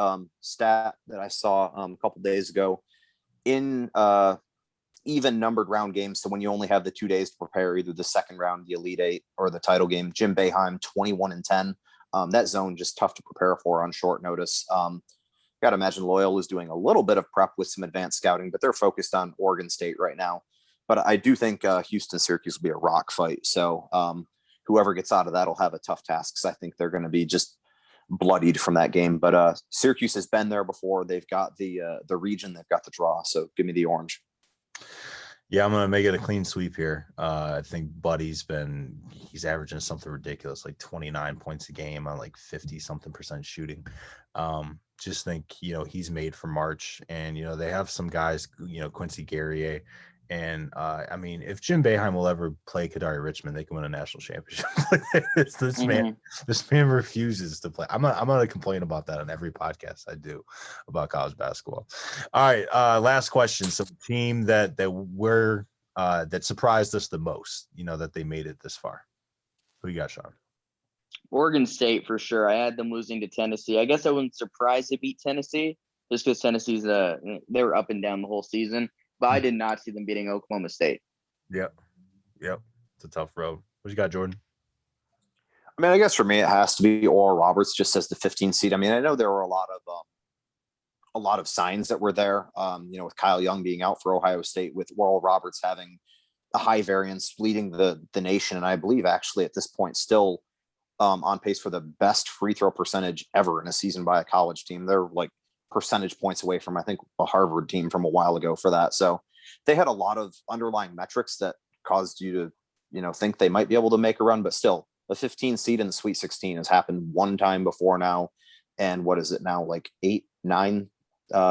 stat that I saw a couple days ago. In even numbered round games, so when you only have the 2 days to prepare, either the second round, the Elite Eight, or the title game, Jim Boeheim 21-10. That zone just tough to prepare for on short notice. Got to imagine Loyola is doing a little bit of prep with some advanced scouting, but they're focused on Oregon State right now. But I do think Houston Syracuse will be a rock fight. So whoever gets out of that will have a tough task, because I think they're going to be just bloodied from that game. But Syracuse has been there before. They've got the region, they've got the draw. So give me the orange. Yeah, I'm going to make it a clean sweep here. I think Buddy's he's averaging something ridiculous, like 29 points a game on like 50-something% shooting. Just think, he's made for March, and, they have some guys, Quincy Guerrier. And I mean, if Jim Boeheim will ever play Kadari Richmond, they can win a national championship. This man refuses to play. I'm gonna complain about that on every podcast I do about college basketball. All right, last question. So the team that surprised us the most, that they made it this far. Who you got, Sean? Oregon State for sure. I had them losing to Tennessee. I guess I wasn't surprised to beat Tennessee, just because Tennessee's they were up and down the whole season. But I did not see them beating Oklahoma State. Yep. It's a tough road. What you got, Jordan? I mean, I guess for me, it has to be Oral Roberts just as the 15 seed. I mean, I know there were a lot of signs that were there, with Kyle Young being out for Ohio State, with Oral Roberts having a high variance, leading the nation. And I believe actually at this point still on pace for the best free throw percentage ever in a season by a college team. They're like percentage points away from, I think, a Harvard team from a while ago for that. So they had a lot of underlying metrics that caused you to, think they might be able to make a run, but still a 15 seed in the Sweet 16 has happened one time before now. And what is it now? Like 8, 9,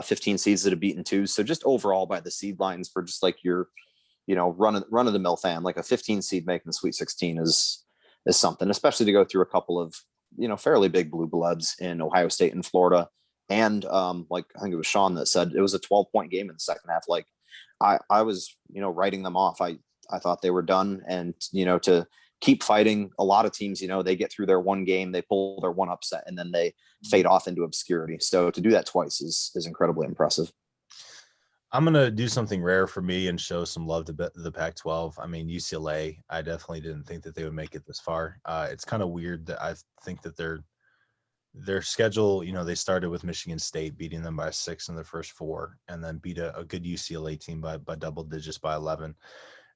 15 seeds that have beaten two. So just overall by the seed lines for just like your, run of the mill fan, like a 15 seed making the Sweet 16 is something, especially to go through a couple of, fairly big blue bloods in Ohio State and Florida. And like, I think it was Sean that said it was a 12-point game in the second half. Like, I was, writing them off. I thought they were done. And, to keep fighting, a lot of teams, they get through their one game, they pull their one upset, and then they fade off into obscurity. So to do that twice is incredibly impressive. I'm going to do something rare for me and show some love to the Pac-12. I mean, UCLA, I definitely didn't think that they would make it this far. It's kind of weird that I think that their schedule, they started with Michigan State, beating them by 6 in the first 4, and then beat a good UCLA team by double digits by 11.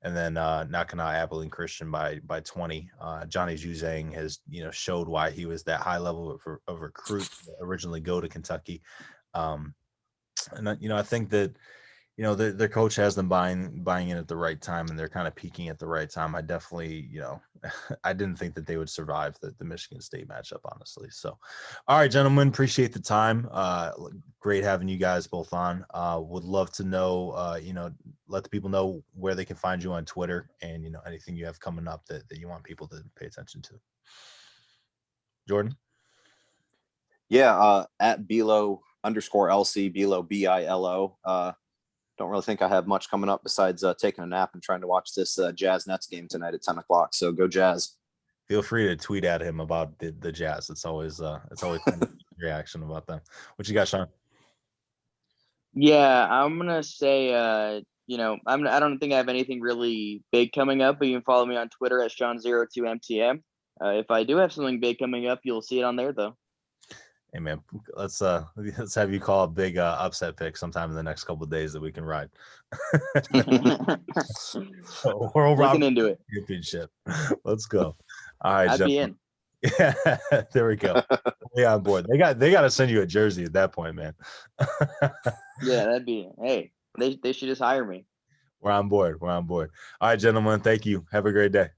And then knocking out Abilene Christian by 20. Johnny Juzang has, showed why he was that high level of recruit originally go to Kentucky. And, I think that, their coach has them buying in at the right time, and they're kind of peaking at the right time. I definitely, I didn't think that they would survive the Michigan State matchup, honestly. So, all right, gentlemen, appreciate the time. Great having you guys both on. Would love to know, let the people know where they can find you on Twitter and, anything you have coming up that you want people to pay attention to. Jordan? Yeah, at Bilo_LC, Bilo BILO. Don't really think I have much coming up besides taking a nap and trying to watch this Jazz Nets game tonight at 10 o'clock. So go Jazz. Feel free to tweet at him about the Jazz. It's always fun reaction about them. What you got, Sean? Yeah, I'm gonna say, I don't think I have anything really big coming up, but you can follow me on Twitter at Sean02MTM. If I do have something big coming up, you'll see it on there, though. Hey man, let's have you call a big upset pick sometime in the next couple of days that we can ride. World Looking into it. Championship. Let's go. All right, I'd be in. Yeah, there we go. Yeah, on board. They got to send you a jersey at that point, man. Yeah, that'd be. Hey, they should just hire me. We're on board. All right, gentlemen. Thank you. Have a great day.